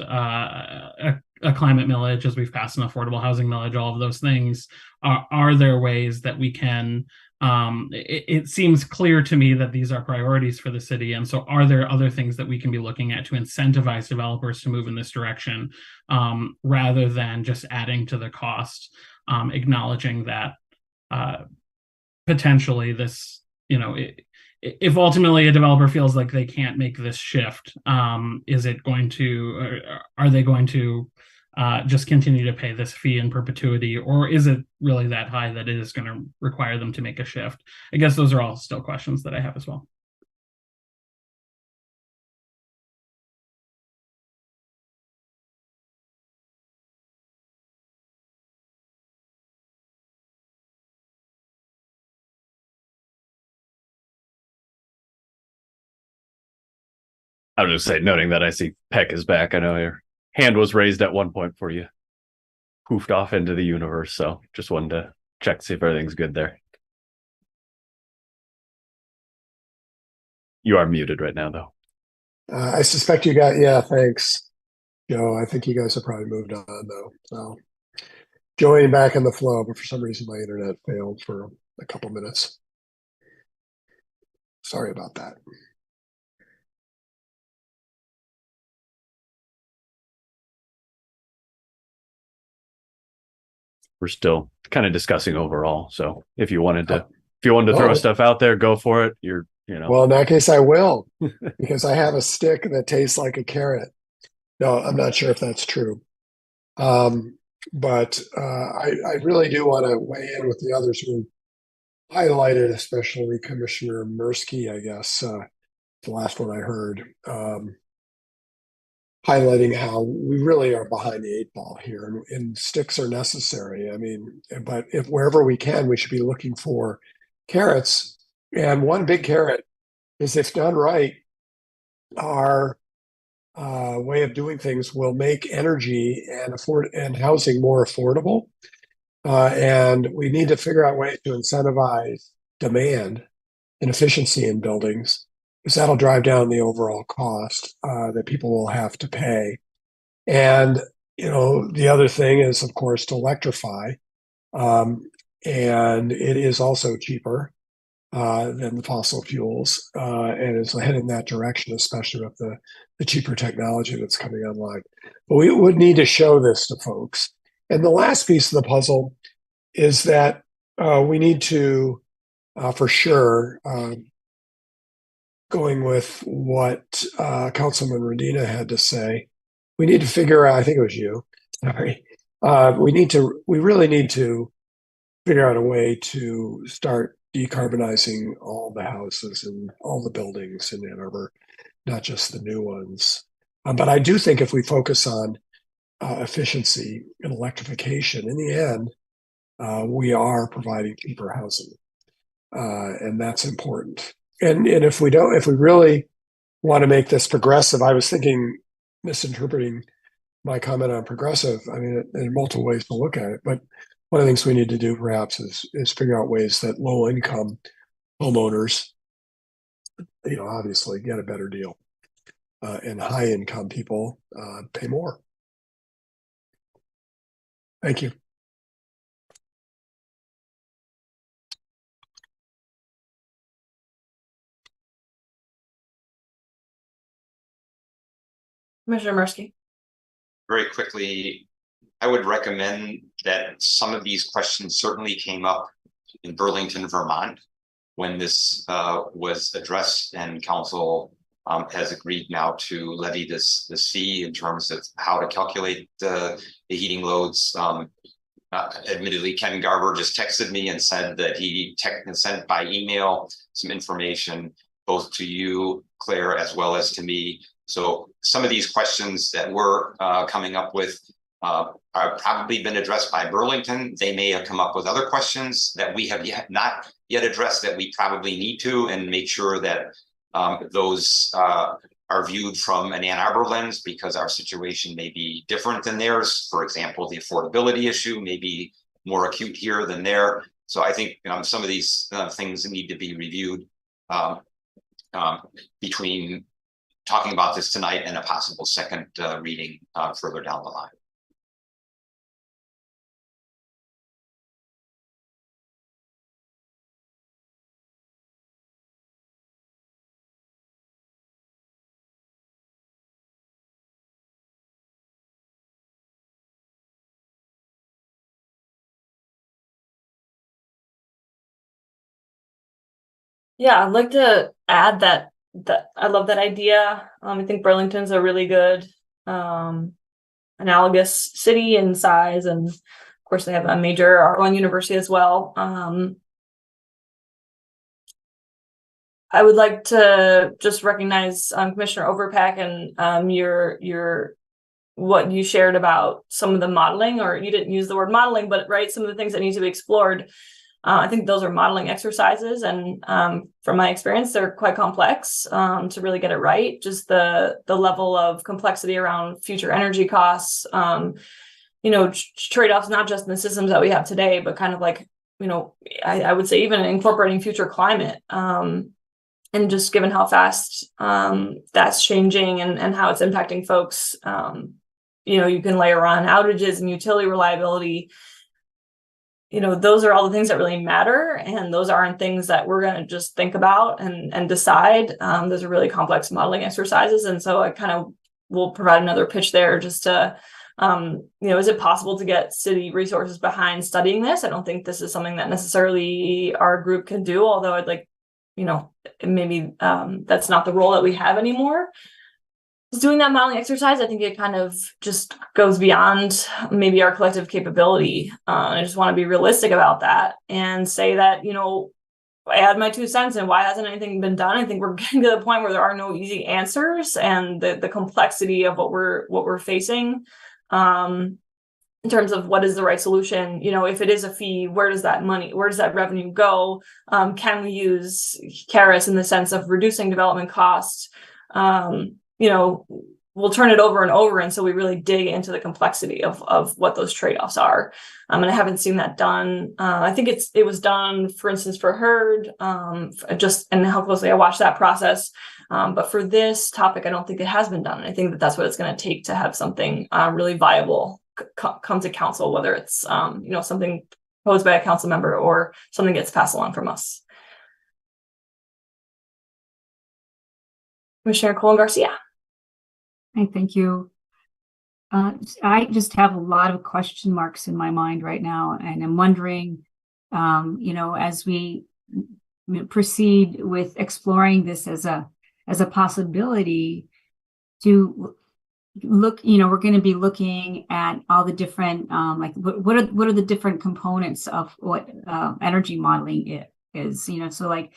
H: a climate millage, as we've passed an affordable housing millage, all of those things, are there ways that we can? It seems clear to me that these are priorities for the city, and so are there other things that we can be looking at to incentivize developers to move in this direction, rather than just adding to the cost, acknowledging that potentially this, if ultimately a developer feels like they can't make this shift, is it going to, are they going to just continue to pay this fee in perpetuity, or is it really that high that it is going to require them to make a shift? I guess those are all still questions that I have as well.
B: I was just saying, noting that I see Peck is back. I know your hand was raised at one point before you poofed off into the universe. So just wanted to check to see if everything's good there. You are muted right now, though.
G: I suspect you got, yeah, thanks, Joe. I think you guys have probably moved on, though. So joining back in the flow, but for some reason my internet failed for a couple minutes. Sorry about that.
B: We're still kind of discussing overall. So if you wanted to throw stuff out there, go for it.
G: Well, in that case, I will, because I have a stick that tastes like a carrot. No, I'm not sure if that's true. But I really do want to weigh in with the others who highlighted, especially Commissioner Mirsky, I guess, the last one I heard, highlighting how we really are behind the eight ball here, and sticks are necessary. I mean, but if wherever we can, we should be looking for carrots. And one big carrot is, if done right, our way of doing things will make energy and housing more affordable. And we need to figure out ways to incentivize demand and efficiency in buildings, because that'll drive down the overall cost that people will have to pay. And the other thing is, of course, to electrify, and it is also cheaper than the fossil fuels, and is headed in that direction, especially with the cheaper technology that's coming online. But we would need to show this to folks. And the last piece of the puzzle is that we need to, for sure, going with what Councilman Radina had to say, we need to figure out, I think it was you, sorry, we really need to figure out a way to start decarbonizing all the houses and all the buildings in Ann Arbor, not just the new ones. But I do think if we focus on efficiency and electrification, in the end, we are providing cheaper housing, and that's important. And if we really want to make this progressive, I was thinking, misinterpreting my comment on progressive. I mean, there are multiple ways to look at it, but one of the things we need to do perhaps is figure out ways that low income homeowners, obviously get a better deal, and high income people pay more. Thank you.
A: Commissioner Mirsky.
F: Very quickly, I would recommend that some of these questions certainly came up in Burlington, Vermont, when this was addressed, and council has agreed now to levy this fee in terms of how to calculate the heating loads. Admittedly, Ken Garber just texted me and said that he sent by email some information both to you, Claire, as well as to me. So some of these questions that we're coming up with are probably been addressed by Burlington. They may have come up with other questions that we have not yet addressed that we probably need to, and make sure that those are viewed from an Ann Arbor lens, because our situation may be different than theirs. For example, the affordability issue may be more acute here than there. So I think some of these things need to be reviewed between talking about this tonight and a possible second reading further down the line.
A: Yeah, I'd like to add that I love that idea. I think Burlington's a really good analogous city in size, and of course they have a major R1 university as well. I would like to just recognize Commissioner Overpeck and your what you shared about some of the modeling, or you didn't use the word modeling, but right, some of the things that need to be explored. I think those are modeling exercises, and from my experience, they're quite complex to really get it right. Just the level of complexity around future energy costs, trade-offs, not just in the systems that we have today, but kind of like, I would say even incorporating future climate. And just given how fast that's changing and how it's impacting folks, you can layer on outages and utility reliability. Those are all the things that really matter, and those aren't things that we're going to just think about and decide. Those are really complex modeling exercises, and so I kind of will provide another pitch there just to, is it possible to get city resources behind studying this? I don't think this is something that necessarily our group can do, although I'd like, maybe that's not the role that we have anymore. Doing that modeling exercise, I think it kind of just goes beyond maybe our collective capability. I just want to be realistic about that and say that, I add my 2 cents, and why hasn't anything been done? I think we're getting to the point where there are no easy answers, and the complexity of what we're facing in terms of what is the right solution. If it is a fee, where does that revenue go? Can we use CARES in the sense of reducing development costs? We'll turn it over and over. And so we really dig into the complexity of what those trade-offs are. And I haven't seen that done. I think it was done, for instance, for HERD, and how closely I watched that process. But for this topic, I don't think it has been done. And I think that's what it's going to take to have something really viable come to council, whether it's, something proposed by a council member or something gets passed along from us. Commissioner Colin Garcia.
D: Thank you. I just have a lot of question marks in my mind right now, and I'm wondering, as we proceed with exploring this as a possibility, to look, we're going to be looking at all the different, what are the different components of what energy modeling is, so like.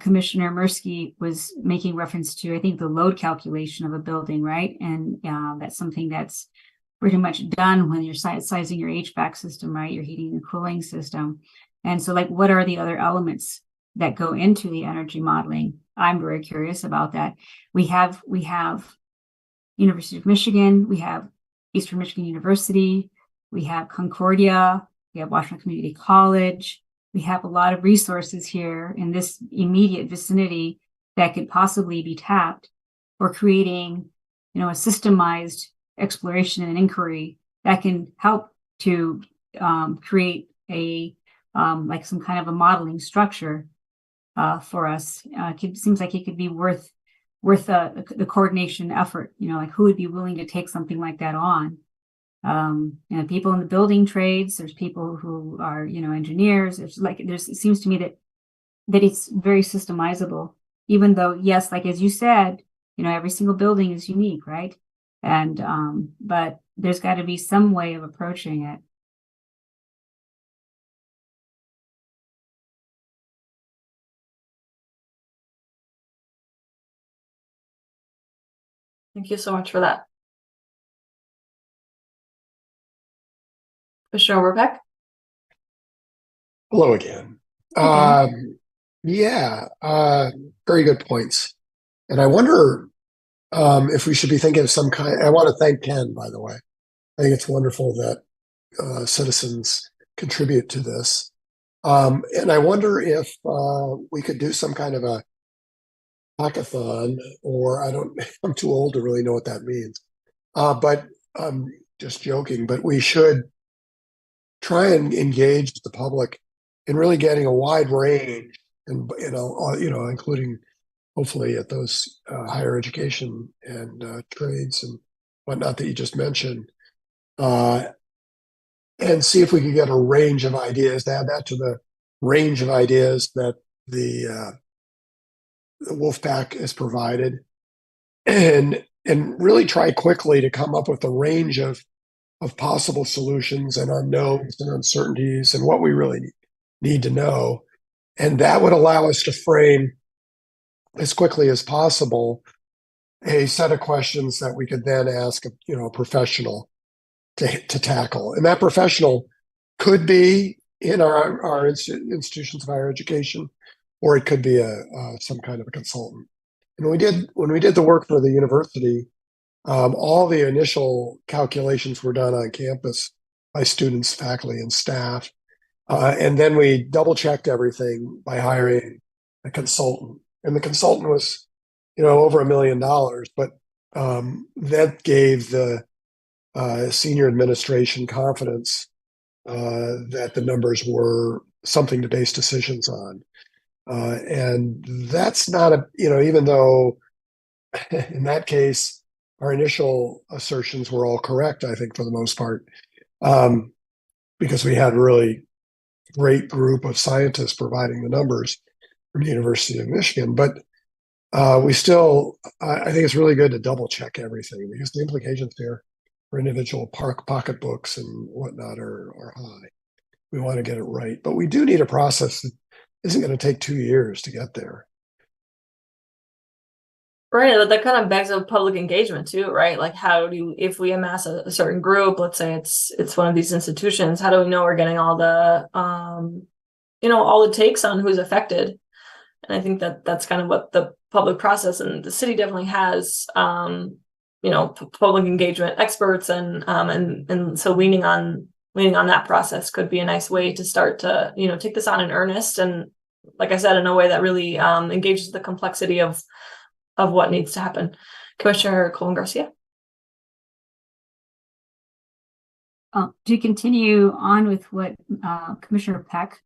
D: Commissioner Mirsky was making reference to, I think, the load calculation of a building, right? And that's something that's pretty much done when you're sizing your HVAC system, right? Your heating and cooling system. And so, what are the other elements that go into the energy modeling? I'm very curious about that. We have University of Michigan, we have Eastern Michigan University, we have Concordia, we have Washington Community College. We have a lot of resources here in this immediate vicinity that could possibly be tapped for creating, a systemized exploration and inquiry that can help to create some kind of a modeling structure for us. It seems like it could be worth the coordination effort. Who would be willing to take something like that on? People in the building trades, there's people who are, engineers. It seems to me that it's very systemizable, even though, yes, as you said, every single building is unique, right? And, but there's got to be some way of approaching it.
A: Thank you so much for that. Commissioner Overpeck.
G: Hello again. Very good points. And I wonder if we should be thinking of some kind. I want to thank Ken, by the way. I think it's wonderful that citizens contribute to this. And I wonder if we could do some kind of a hackathon, or I'm too old to really know what that means. But I'm just joking, but we should try and engage the public in really getting a wide range, and including hopefully at those higher education and trades and whatnot that you just mentioned, and see if we could get a range of ideas to add that to the range of ideas that the Wolfpack has provided, and and really try quickly to come up with a range of possible solutions and unknowns and uncertainties and what we really need to know. And that would allow us to frame as quickly as possible a set of questions that we could then ask a professional to tackle. And that professional could be in our institutions of higher education, or it could be some kind of a consultant. And when we did the work for the university, all the initial calculations were done on campus by students, faculty, and staff. And then we double checked everything by hiring a consultant. And the consultant was, over $1 million, but that gave the senior administration confidence that the numbers were something to base decisions on. And that's not even though in that case, our initial assertions were all correct, I think, for the most part, because we had a really great group of scientists providing the numbers from the University of Michigan. But we still, I think it's really good to double check everything because the implications here for individual pocketbooks and whatnot are high. We want to get it right. But we do need a process that isn't going to take 2 years to get there.
A: Right, that kind of begs of public engagement too, right? Like, how do you, if we amass a certain group, let's say it's one of these institutions, how do we know we're getting all the all the takes on who's affected? And I think that's kind of what the public process, and the city definitely has public engagement experts, and so leaning on that process could be a nice way to start to take this on in earnest, and like I said, in a way that really engages the complexity of what needs to happen. Commissioner Colvin-Garcia.
D: To continue on with what Commissioner Peck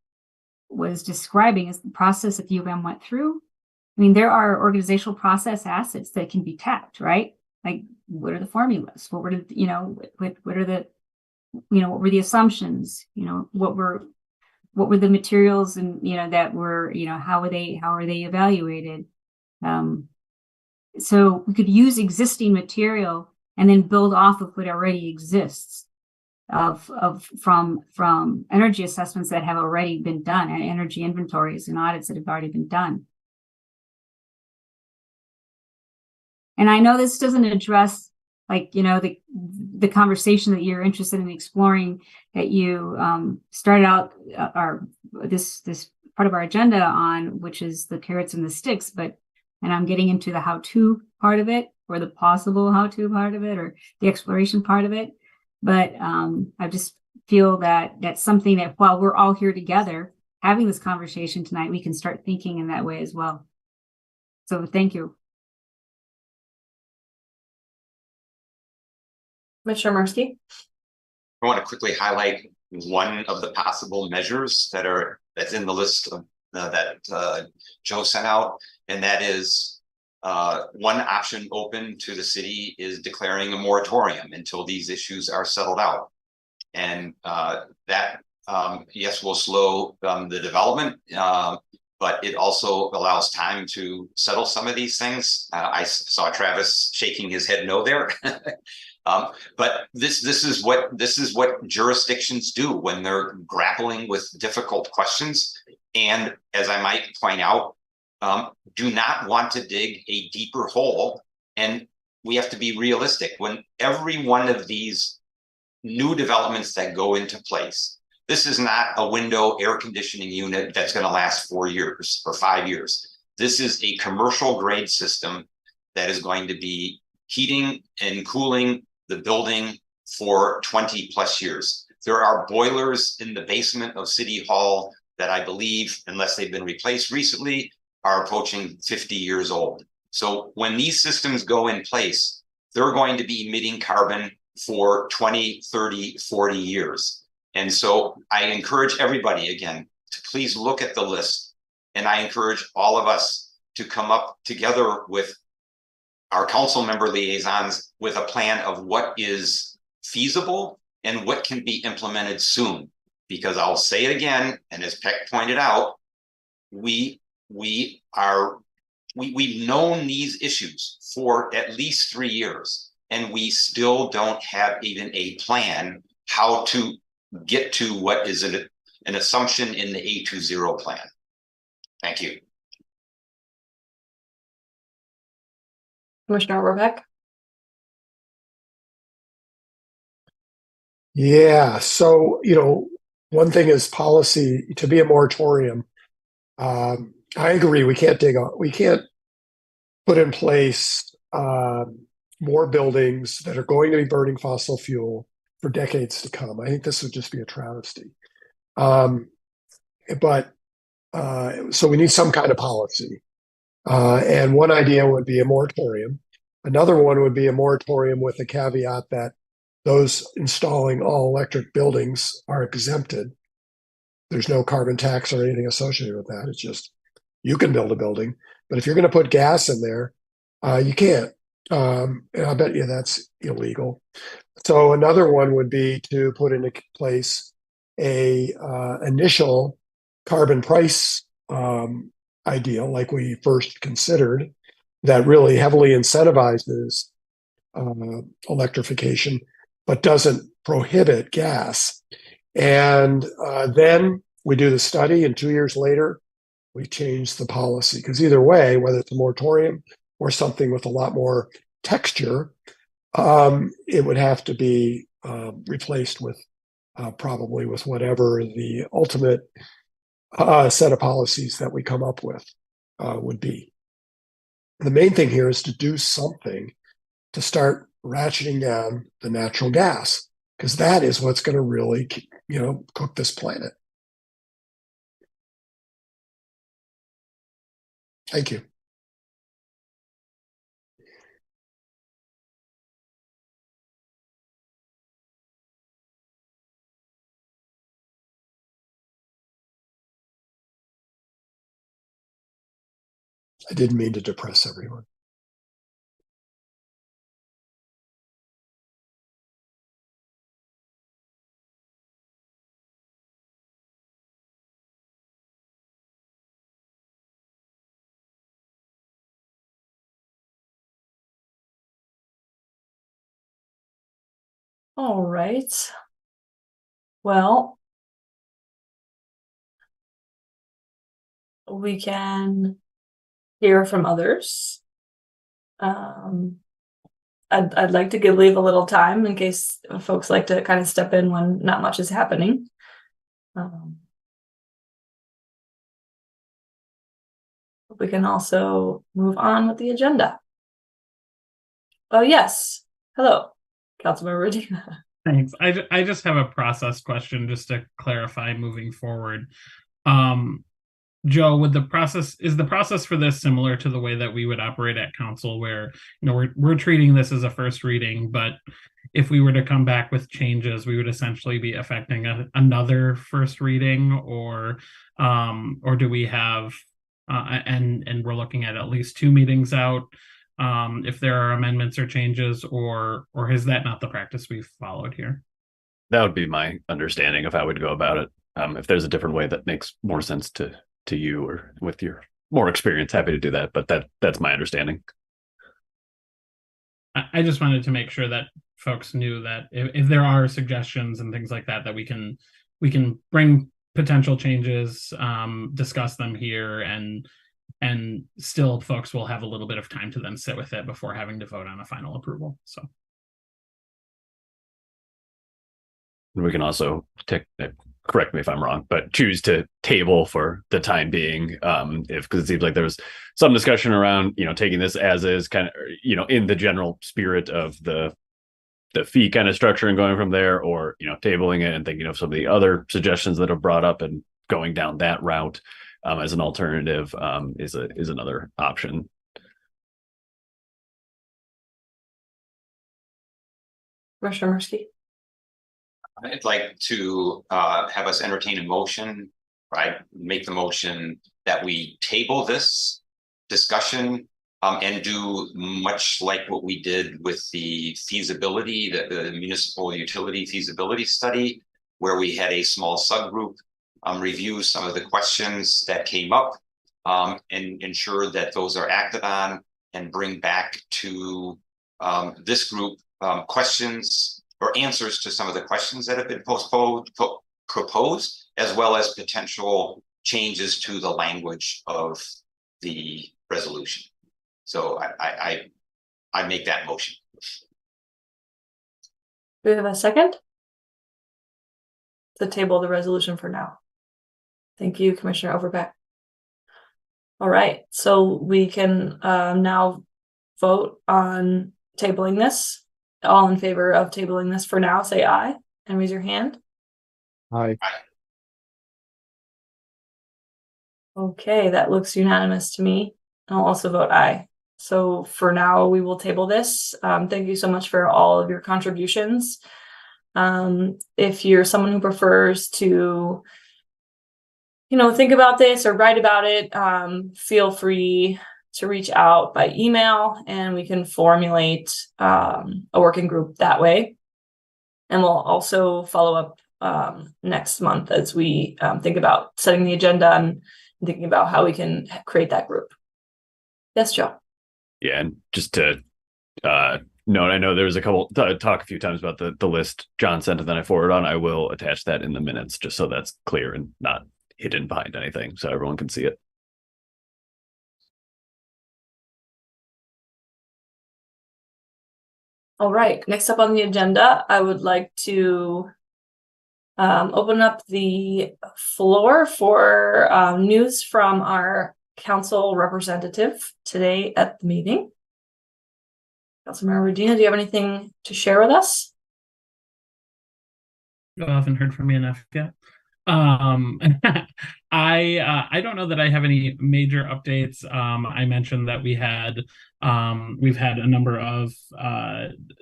D: was describing as the process that U of M went through, I mean, there are organizational process assets that can be tapped, right? Like, what are the formulas? What were what are the what were the assumptions? What were the materials, and that were how are they evaluated? So we could use existing material and then build off of what already exists from energy assessments that have already been done, and energy inventories and audits that have already been done. And I know this doesn't address the conversation that you're interested in exploring, that you started out this part of our agenda on, which is the carrots and the sticks, and I'm getting into the how-to part of it, or the possible how-to part of it, or the exploration part of it. But I just feel that that's something that while we're all here together having this conversation tonight, we can start thinking in that way as well. So thank you.
A: Commissioner Murski.
F: I want to quickly highlight one of the possible measures that's in the list of, that Joe sent out, and that is one option open to the city is declaring a moratorium until these issues are settled out, and that yes, will slow the development, but it also allows time to settle some of these things. I saw Travis shaking his head no there. But this is what jurisdictions do when they're grappling with difficult questions, and as I might point out, do not want to dig a deeper hole. And we have to be realistic. When every one of these new developments that go into place, this is not a window air conditioning unit that's going to last 4 years or 5 years. This is a commercial grade system that is going to be heating and cooling the building for 20 plus years. There are boilers in the basement of City Hall that I believe, unless they've been replaced recently, are approaching 50 years old. So when these systems go in place, they're going to be emitting carbon for 20, 30, 40 years. And so I encourage everybody, again, to please look at the list. And I encourage all of us to come up together with our council member liaisons with a plan of what is feasible and what can be implemented soon. Because I'll say it again, and as Peck pointed out, we are we've known these issues for at least 3 years, and we still don't have even a plan how to get to what is an assumption in the A20 plan. Thank you.
A: Commissioner Overbeck?
G: Yeah, so, one thing is policy to be a moratorium. I agree. We can't put in place more buildings that are going to be burning fossil fuel for decades to come. I think this would just be a travesty. But so we need some kind of policy. And one idea would be a moratorium. Another one would be a moratorium with a caveat that those installing all electric buildings are exempted. There's no carbon tax or anything associated with that. It's just you can build a building, but if you're going to put gas in there, you can't. And I bet you that's illegal. So another one would be to put into place a initial carbon price ideal, like we first considered, that really heavily incentivizes electrification, but doesn't prohibit gas. And then we do the study, and 2 years later, we change the policy. Because either way, whether it's a moratorium or something with a lot more texture, it would have to be replaced with probably with whatever the ultimate set of policies that we come up with would be. The main thing here is to do something to start ratcheting down the natural gas, because that is what's going to really, cook this planet. Thank you. I didn't mean to depress everyone.
A: All right. Well, we can hear from others. I'd like to leave a little time in case folks like to kind of step in when not much is happening. We can also move on with the agenda. Oh, yes. Hello, Councilmember Medina.
H: Thanks. I just have a process question just to clarify moving forward. Joe, is the process for this similar to the way that we would operate at council, where we're treating this as a first reading, but if we were to come back with changes, we would essentially be affecting another first reading, or do we have and we're looking at least 2 meetings out if there are amendments or changes, or is that not the practice we've followed here?
B: That would be my understanding of how we'd go about it. If there's a different way that makes more sense to you or with your more experience, happy to do that, but that's my understanding.
H: I just wanted to make sure that folks knew that if there are suggestions and things like that we can bring potential changes, discuss them here, and still folks will have a little bit of time to then sit with it before having to vote on a final approval. So
B: we can also correct me if I'm wrong, but choose to table for the time being, because it seems like there was some discussion around taking this as is, kind of in the general spirit of the fee kind of structure and going from there, or tabling it and thinking of some of the other suggestions that have brought up and going down that route as an alternative is another option.
A: Commissioner Murski.
F: I'd like to have us entertain a motion, right? Make the motion that we table this discussion and do much like what we did with the feasibility, the municipal utility feasibility study, where we had a small subgroup review some of the questions that came up and ensure that those are acted on and bring back to this group questions or answers to some of the questions that have been proposed, as well as potential changes to the language of the resolution. So I make that motion.
A: Do we have a second? To table the resolution for now. Thank you, Commissioner Overbeck. All right, so we can now vote on tabling this. All in favor of tabling this for now, say aye and raise your hand.
C: Aye.
A: Okay, that looks unanimous to me. I'll also vote aye. So for now, we will table this. Thank you so much for all of your contributions. If you're someone who prefers to, think about this or write about it, feel free to reach out by email and we can formulate a working group that way. And we'll also follow up next month as we think about setting the agenda and thinking about how we can create that group. Yes, Joe.
B: Yeah, and just to note, I know there was a couple talk a few times about the list John sent and then I forwarded on. I will attach that in the minutes just so that's clear and not hidden behind anything so everyone can see it.
A: All right, next up on the agenda, I would like to open up the floor for news from our council representative today at the meeting. Councilmember Regina, do you have anything to share with us?
H: I haven't heard from you enough yet. I don't know that I have any major updates. I mentioned that we've had a number of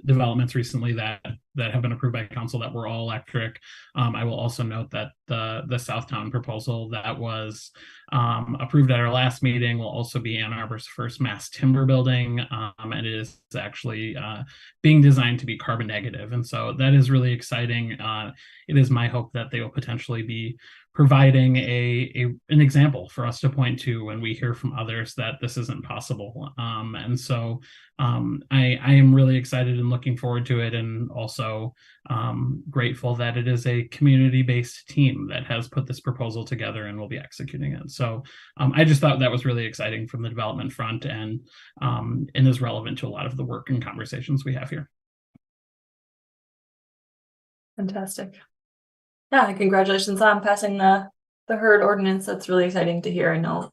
H: developments recently that have been approved by council that were all electric. I will also note that the Southtown proposal that was approved at our last meeting will also be Ann Arbor's first mass timber building, and it is actually being designed to be carbon negative, and so that is really exciting. It is my hope that they will potentially be providing an example for us to point to when we hear from others that this isn't possible. And so I am really excited and looking forward to it, and also grateful that it is a community-based team that has put this proposal together and will be executing it. So I just thought that was really exciting from the development front, and is relevant to a lot of the work and conversations we have here.
A: Fantastic. Yeah, congratulations on passing the herd ordinance. That's really exciting to hear. I know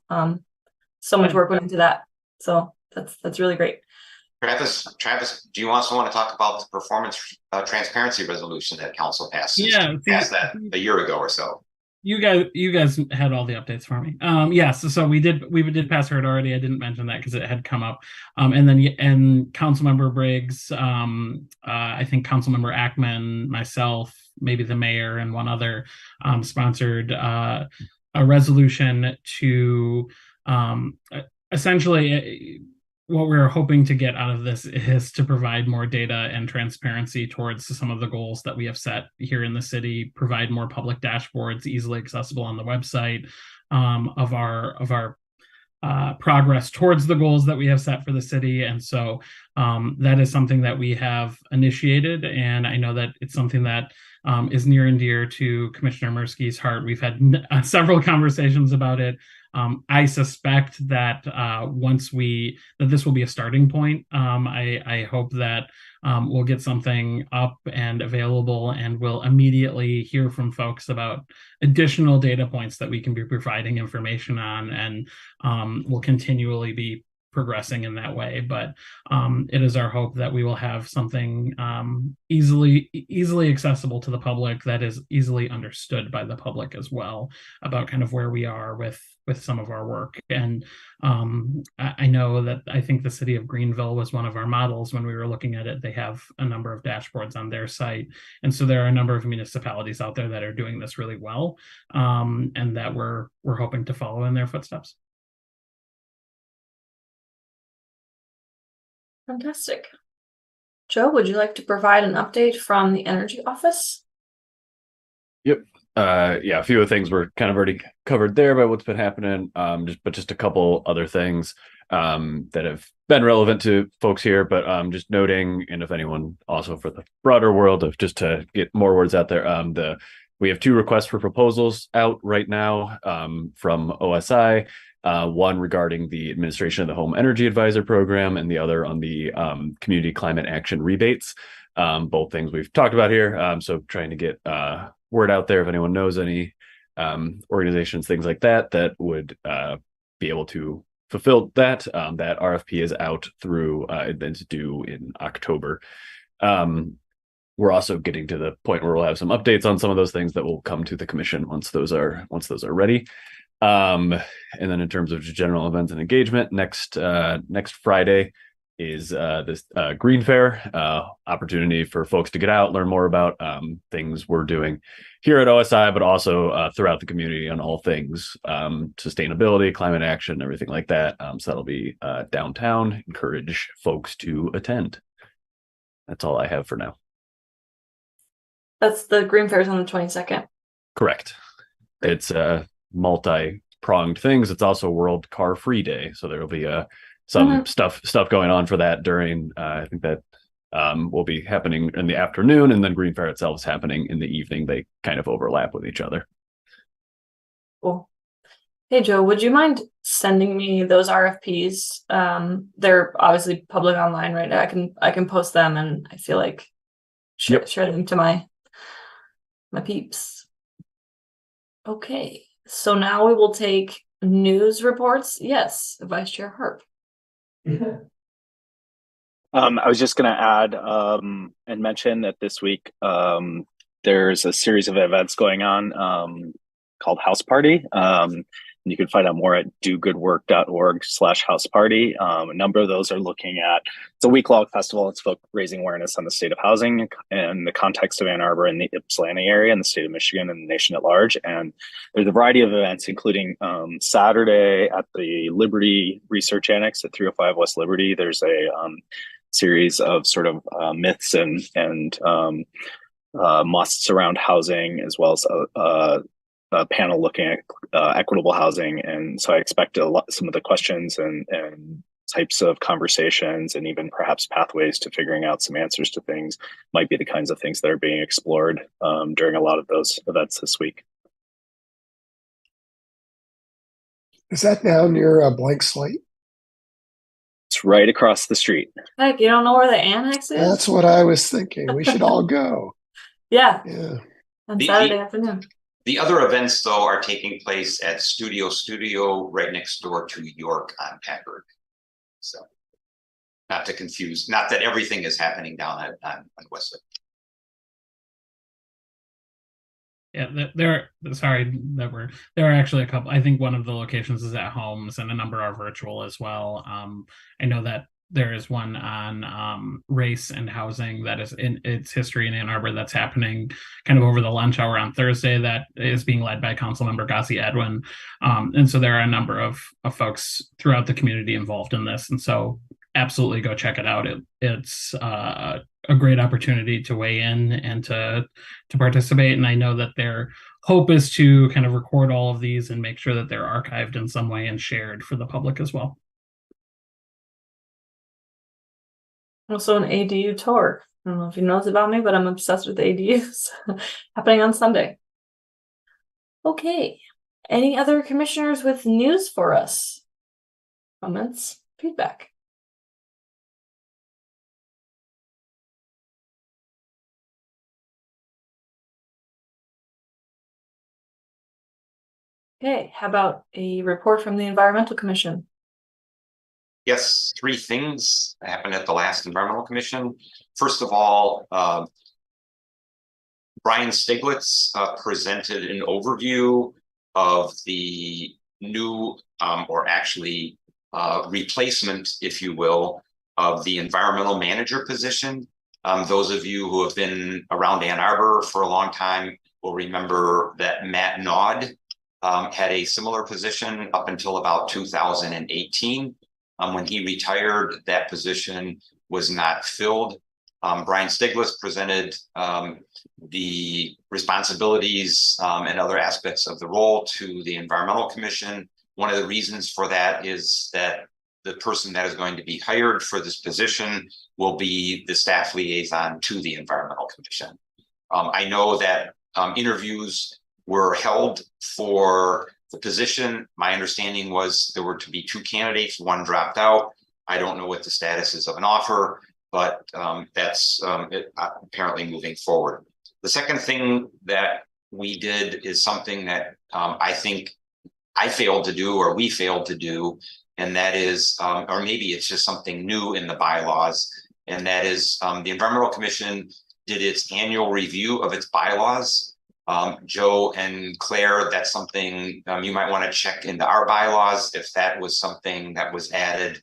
A: so much work went into that. So that's really great.
F: Travis, do you also want to talk about the performance transparency resolution that council passed?
H: Yeah,
F: passed that a year ago or so.
H: You guys had all the updates for me. Yes, so we did pass herd already. I didn't mention that because it had come up. And Councilmember Briggs, I think Councilmember Ackman, myself, maybe the mayor and one other sponsored a resolution to essentially what we're hoping to get out of this is to provide more data and transparency towards some of the goals that we have set here in the city, provide more public dashboards easily accessible on the website of our progress towards the goals that we have set for the city. And so that is something that we have initiated, and I know that it's something that is near and dear to Commissioner Mirsky's heart. We've had several conversations about it. I suspect that that this will be a starting point. I hope that we'll get something up and available, and we'll immediately hear from folks about additional data points that we can be providing information on, and we'll continually be progressing in that way. But it is our hope that we will have something easily accessible to the public, that is easily understood by the public as well, about kind of where we are with some of our work. And I know that I think the city of Greenville was one of our models when we were looking at it. They have a number of dashboards on their site, and so there are a number of municipalities out there that are doing this really well, and that we're hoping to follow in their footsteps.
A: Fantastic. Joe, would you like to provide an update from the energy office?
L: Yep.
B: Yeah, a few of the things were kind of already covered there by what's been happening. Just a couple other things that have been relevant to folks here, but just noting, and if anyone also for the broader world of just to get more words out there, we have 2 requests for proposals out right now from OSI. One regarding the administration of the Home Energy Advisor Program, and the other on the community climate action rebates. Both things we've talked about here. So trying to get word out there if anyone knows any organizations, things like that, that would be able to fulfill that. That RFP is out through it's due in October. We're also getting to the point where we'll have some updates on some of those things that will come to the commission once those are ready. And then in terms of general events and engagement, next Friday is this Green Fair opportunity for folks to get out, learn more about things we're doing here at OSI, but also throughout the community on all things sustainability, climate action, everything like that. So that'll be downtown. Encourage folks to attend. That's all I have for now.
A: That's the Green Fair's on the 22nd.
B: Correct. It's multi-pronged things. It's also World Car Free Day, so there will be some stuff going on for that during. I think that will be happening in the afternoon, and then Green Fair itself is happening in the evening. They kind of overlap with each other.
A: Cool. Hey Joe, would you mind sending me those RFPs? They're obviously public online right now. I can post them, and I feel like share them to my peeps. Okay, so now we will take news reports. Yes, Vice Chair Harp.
E: I was just going to add and mention that this week there's a series of events going on called House Party. You can find out more at dogoodwork.org/houseparty. A number of those are looking at, it's a week-long festival. It's raising awareness on the state of housing and the context of Ann Arbor and the Ypsilanti area and the state of Michigan and the nation at large. And there's a variety of events, including Saturday at the Liberty Research Annex at 305 West Liberty. There's a series of sort of myths and musts around housing, as well as a panel looking at equitable housing. And so I expect some of the questions and types of conversations and even perhaps pathways to figuring out some answers to things might be the kinds of things that are being explored during a lot of those events this week.
G: Is that now near a Blank Slate?
E: It's right across the street.
A: Heck, you don't know where the annex is?
G: That's what I was thinking. We should all go.
A: Yeah. On
F: The-
A: Saturday afternoon.
F: The other events, though, are taking place at Studio right next door to York on Packard. So, not to confuse, not that everything is happening down on Westlake.
H: Yeah, there are actually a couple. I think one of the locations is at Homes, and a number are virtual as well. I know that there is one on race and housing that is in its history in Ann Arbor that's happening kind of over the lunch hour on Thursday, that is being led by Councilmember Ghazi Edwin. And so there are a number of folks throughout the community involved in this. And so absolutely go check it out. It's a great opportunity to weigh in and to participate. And I know that their hope is to kind of record all of these and make sure that they're archived in some way and shared for the public as well.
A: Also an ADU tour. I don't know if you know this about me, but I'm obsessed with ADUs. Happening on Sunday. Okay. Any other commissioners with news for us? Comments? Feedback? Okay, how about a report from the Environmental Commission?
F: Yes, 3 things happened at the last Environmental Commission. First of all, Brian Stiglitz presented an overview of the new, or actually replacement, if you will, of the environmental manager position. Those of you who have been around Ann Arbor for a long time will remember that Matt Naud had a similar position up until about 2018. When he retired, that position was not filled. Brian Stiglitz presented the responsibilities and other aspects of the role to the Environmental Commission. One of the reasons for that is that the person that is going to be hired for this position will be the staff liaison to the Environmental Commission. I know that interviews were held for the position. My understanding was there were to be 2 candidates, 1 dropped out. I don't know what the status is of an offer, but that's apparently moving forward. The second thing that we did is something that I think I failed to do, or we failed to do, and that is, or maybe it's just something new in the bylaws, and that is the Environmental Commission did its annual review of its bylaws. Joe and Claire, that's something you might want to check into our bylaws if that was something that was added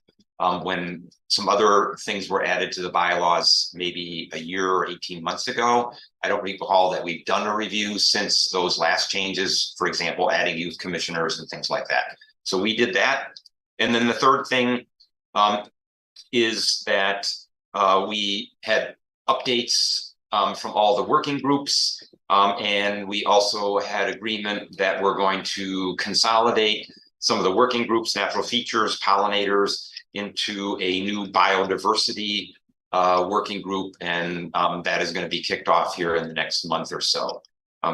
F: when some other things were added to the bylaws maybe a year or 18 months ago. I don't recall that we've done a review since those last changes, for example, adding youth commissioners and things like that. So we did that. And then the third thing is that we had updates from all the working groups. And we also had agreement that we're going to consolidate some of the working groups, natural features, pollinators, into a new biodiversity working group. And that is going to be kicked off here in the next month or so.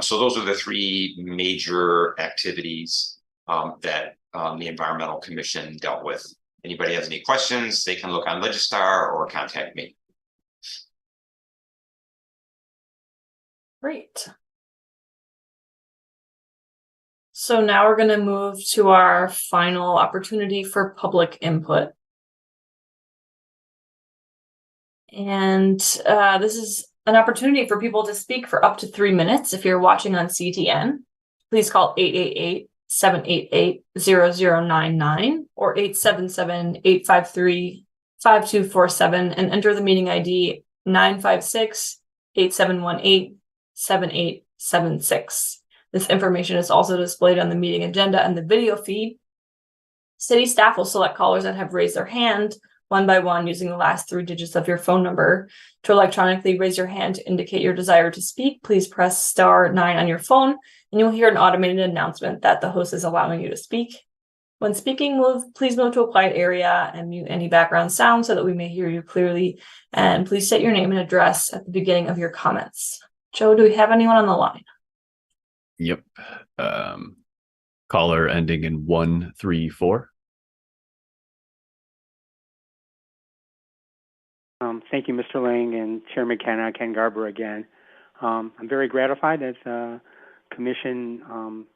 F: So those are the 3 major activities that the Environmental Commission dealt with. Anybody has any questions, they can look on Legistar or contact me.
A: Great. So now we're going to move to our final opportunity for public input. And this is an opportunity for people to speak for up to 3 minutes. If you're watching on CTN, please call 888-788-0099 or 877-853-5247 and enter the meeting ID 956-8718-7876. This information is also displayed on the meeting agenda and the video feed. City staff will select callers that have raised their hand one by one using the last 3 digits of your phone number. To electronically raise your hand to indicate your desire to speak, please press *9 on your phone, and you'll hear an automated announcement that the host is allowing you to speak. When speaking, please move to a quiet area and mute any background sound so that we may hear you clearly. And please state your name and address at the beginning of your comments. Joe, do we have anyone on the line?
B: Yep. Caller ending in 134.
K: Thank you, Mr. Lang and Chair McKenna, Ken Garber again. I'm very gratified that the Commission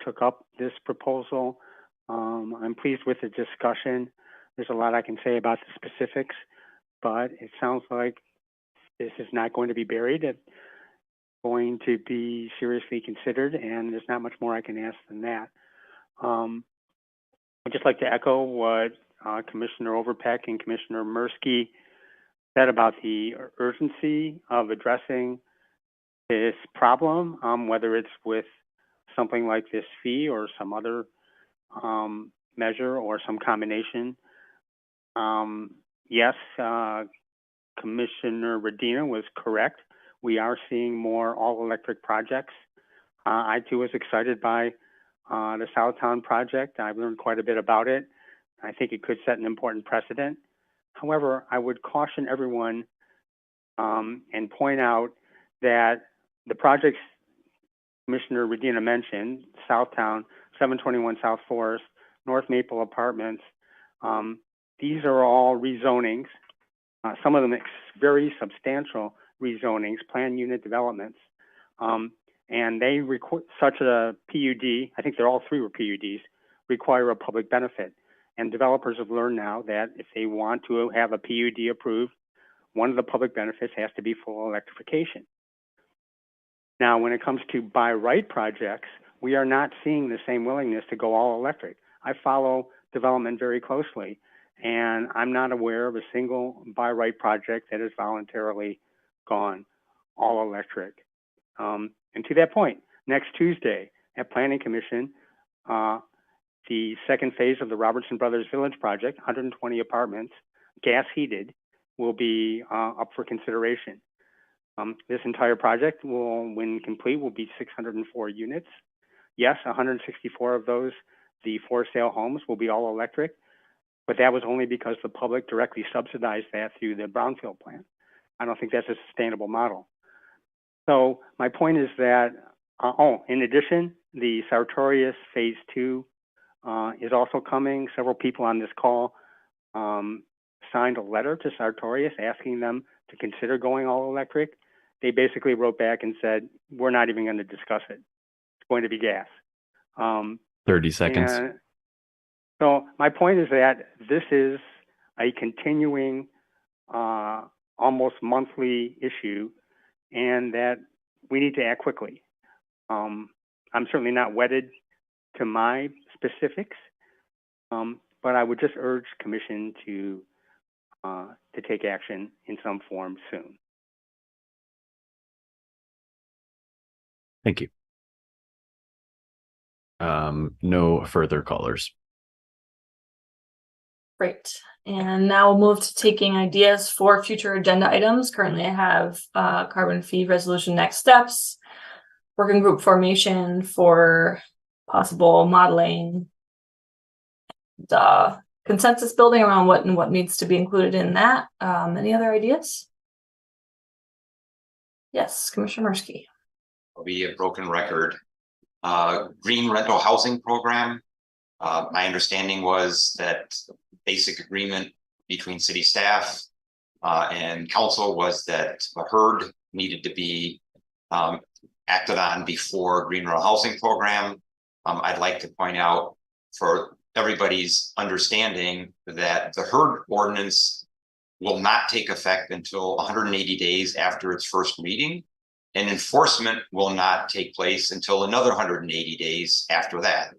K: took up this proposal. I'm pleased with the discussion. There's a lot I can say about the specifics, but it sounds like this is not going to be buried. It's going to be seriously considered, and there's not much more I can ask than that. I'd just like to echo what Commissioner Overpeck and Commissioner Mirsky said about the urgency of addressing this problem, whether it's with something like this fee or some other measure or some combination. Yes, Commissioner Radina was correct. We are seeing more all-electric projects. I too was excited by the Southtown project. I've learned quite a bit about it. I think it could set an important precedent. However, I would caution everyone and point out that the projects Commissioner Radina mentioned, Southtown, 721 South Forest, North Maple Apartments, these are all rezonings. Some of them very substantial rezonings, planned unit developments. And they require such a PUD, I think they're all 3 were PUDs, require a public benefit. And developers have learned now that if they want to have a PUD approved, one of the public benefits has to be full electrification. Now, when it comes to by right projects, we are not seeing the same willingness to go all electric. I follow development very closely, and I'm not aware of a single by right project that has voluntarily gone all electric. And to that point, next Tuesday at Planning Commission, the second phase of the Robertson Brothers Village project, 120 apartments, gas heated, will be up for consideration. This entire project will, when complete, will be 604 units. Yes, 164 of those, the for sale homes, will be all electric, but that was only because the public directly subsidized that through the brownfield plan. I don't think that's a sustainable model. So my point is that, in addition, the Sartorius Phase 2 is also coming. Several people on this call signed a letter to Sartorius asking them to consider going all electric. They basically wrote back and said, we're not even going to discuss it. It's going to be gas.
B: 30 seconds.
K: So my point is that this is a continuing, almost monthly issue, and that we need to act quickly. I'm certainly not wedded to my specifics, but I would just urge Commission to take action in some form soon.
B: Thank you. No further callers.
A: Great. And now we'll move to taking ideas for future agenda items. Currently, I have carbon fee resolution next steps, working group formation for possible modeling, the consensus building around what needs to be included in that. Any other ideas? Yes, Commissioner Mirsky.
F: I'll be a broken record. Green rental housing program. My understanding was that basic agreement between city staff and council was that a herd needed to be acted on before green rental housing program. I'd like to point out for everybody's understanding that the herd ordinance will not take effect until 180 days after its first reading, and enforcement will not take place until another 180 days after that.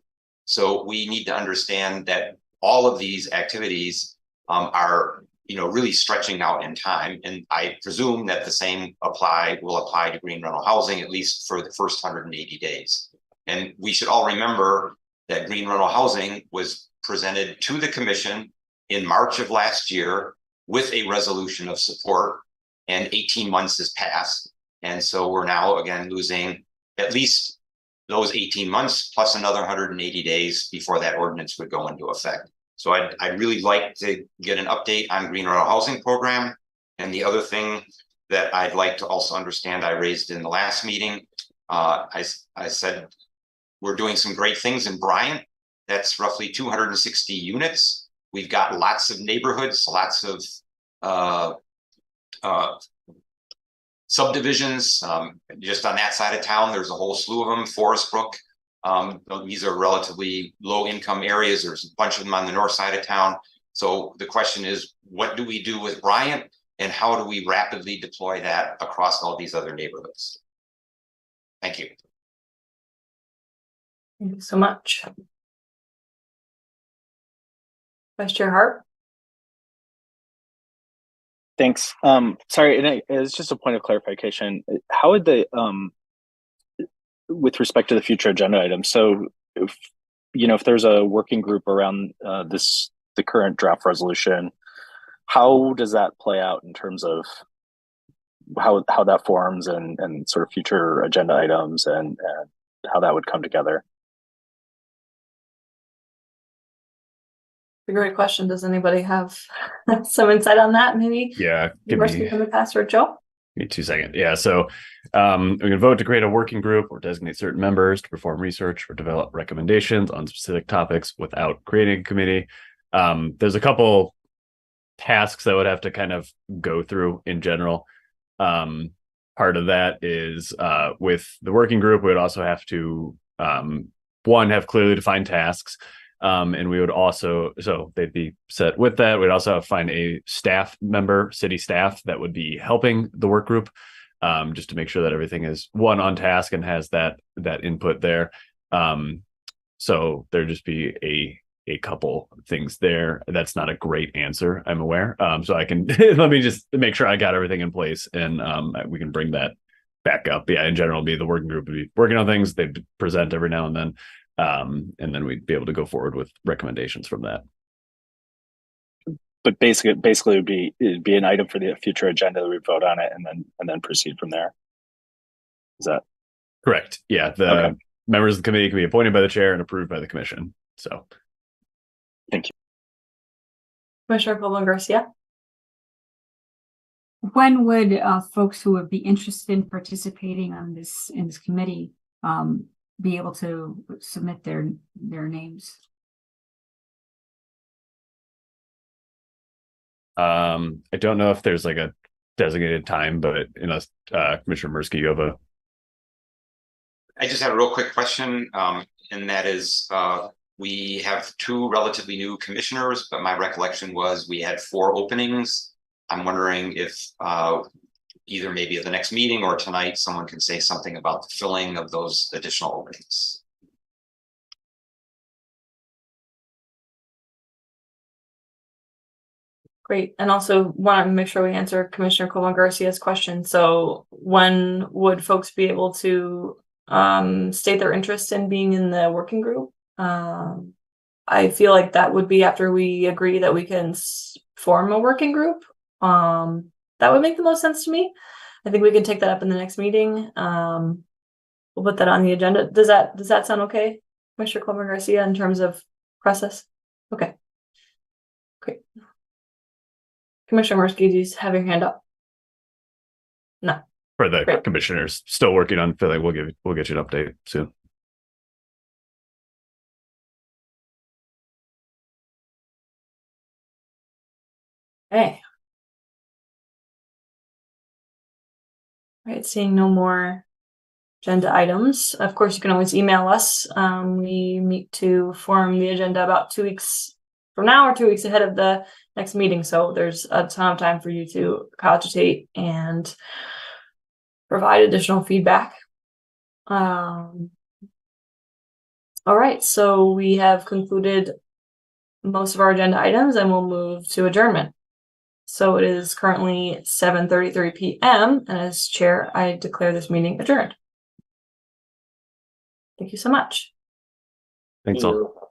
F: So we need to understand that all of these activities are, really stretching out in time, and I presume that the same will apply to green rental housing, at least for the first 180 days. And we should all remember that green rental housing was presented to the commission in March of last year with a resolution of support, and 18 months has passed. And so we're now again losing at least those 18 months plus another 180 days before that ordinance would go into effect. So I'd really like to get an update on green rental housing program. And the other thing that I'd like to also understand, I raised in the last meeting, I said, we're doing some great things in Bryant. That's roughly 260 units. We've got lots of neighborhoods, lots of subdivisions. Just on that side of town, there's a whole slew of them. Forest Brook. These are relatively low income areas. There's a bunch of them on the north side of town. So the question is, what do we do with Bryant, and how do we rapidly deploy that across all these other neighborhoods? Thank you.
A: Thank you so much. Vice Chair Hart.
E: Thanks. Sorry, and it's just a point of clarification. How would they, with respect to the future agenda items, so if there's a working group around the current draft resolution, how does that play out in terms of how that forms and sort of future agenda items and how that would come together?
A: A great question. Does anybody have some insight on that? Maybe.
B: Yeah.
A: From the password, Joe.
B: Give me 2 seconds. Yeah. So we can vote to create a working group or designate certain members to perform research or develop recommendations on specific topics without creating a committee. There's a couple tasks that would have to kind of go through in general. Part of that is with the working group, we would also have to have clearly defined tasks. And we would also, so they'd be set with that. We'd also have to find a staff member, city staff, that would be helping the work group, just to make sure that everything is on task and has that input there. So there'd just be a couple things there. That's not a great answer, I'm aware. So I can let me just make sure I got everything in place, and we can bring that back up. Yeah, in general, the working group would be working on things. They'd present every now and then. And then we'd be able to go forward with recommendations from that.
E: but basically it'd be an item for the future agenda that we vote on it and then proceed from there. Is that
B: correct? Yeah, the
E: okay.
B: Members of the committee can be appointed by the chair and approved by the commission. So,
E: thank you.
A: Commissioner Colvin Garcia.
D: When would folks who would be interested in participating on this committee be able to submit their names?
B: I don't know if there's like a designated time, but unless Commissioner Mirsky, you have a.
F: I just have a real quick question, and that is, we have 2 relatively new commissioners, but my recollection was we had 4 openings. I'm wondering if either maybe at the next meeting or tonight, someone can say something about the filling of those additional openings.
A: Great. And also want to make sure we answer Commissioner Colvin Garcia's question. So when would folks be able to state their interest in being in the working group? I feel like that would be after we agree that we can form a working group. That would make the most sense to me. I think we can take that up in the next meeting. We'll put that on the agenda. Does that sound okay, Commissioner Colvin Garcia, in terms of process? Okay. Great. Commissioner Mirsky, do you have your hand up? No.
B: For the
A: Great.
B: commissioners still working on filling, we'll get you an update soon.
A: Okay. All right, seeing no more agenda items. Of course, you can always email us. We meet to form the agenda about 2 weeks from now or 2 weeks ahead of the next meeting. So there's a ton of time for you to cogitate and provide additional feedback. All right, so we have concluded most of our agenda items and we'll move to adjournment. So it is currently 7:33 p.m. and as chair, I declare this meeting adjourned. Thank you so much.
B: Thanks all.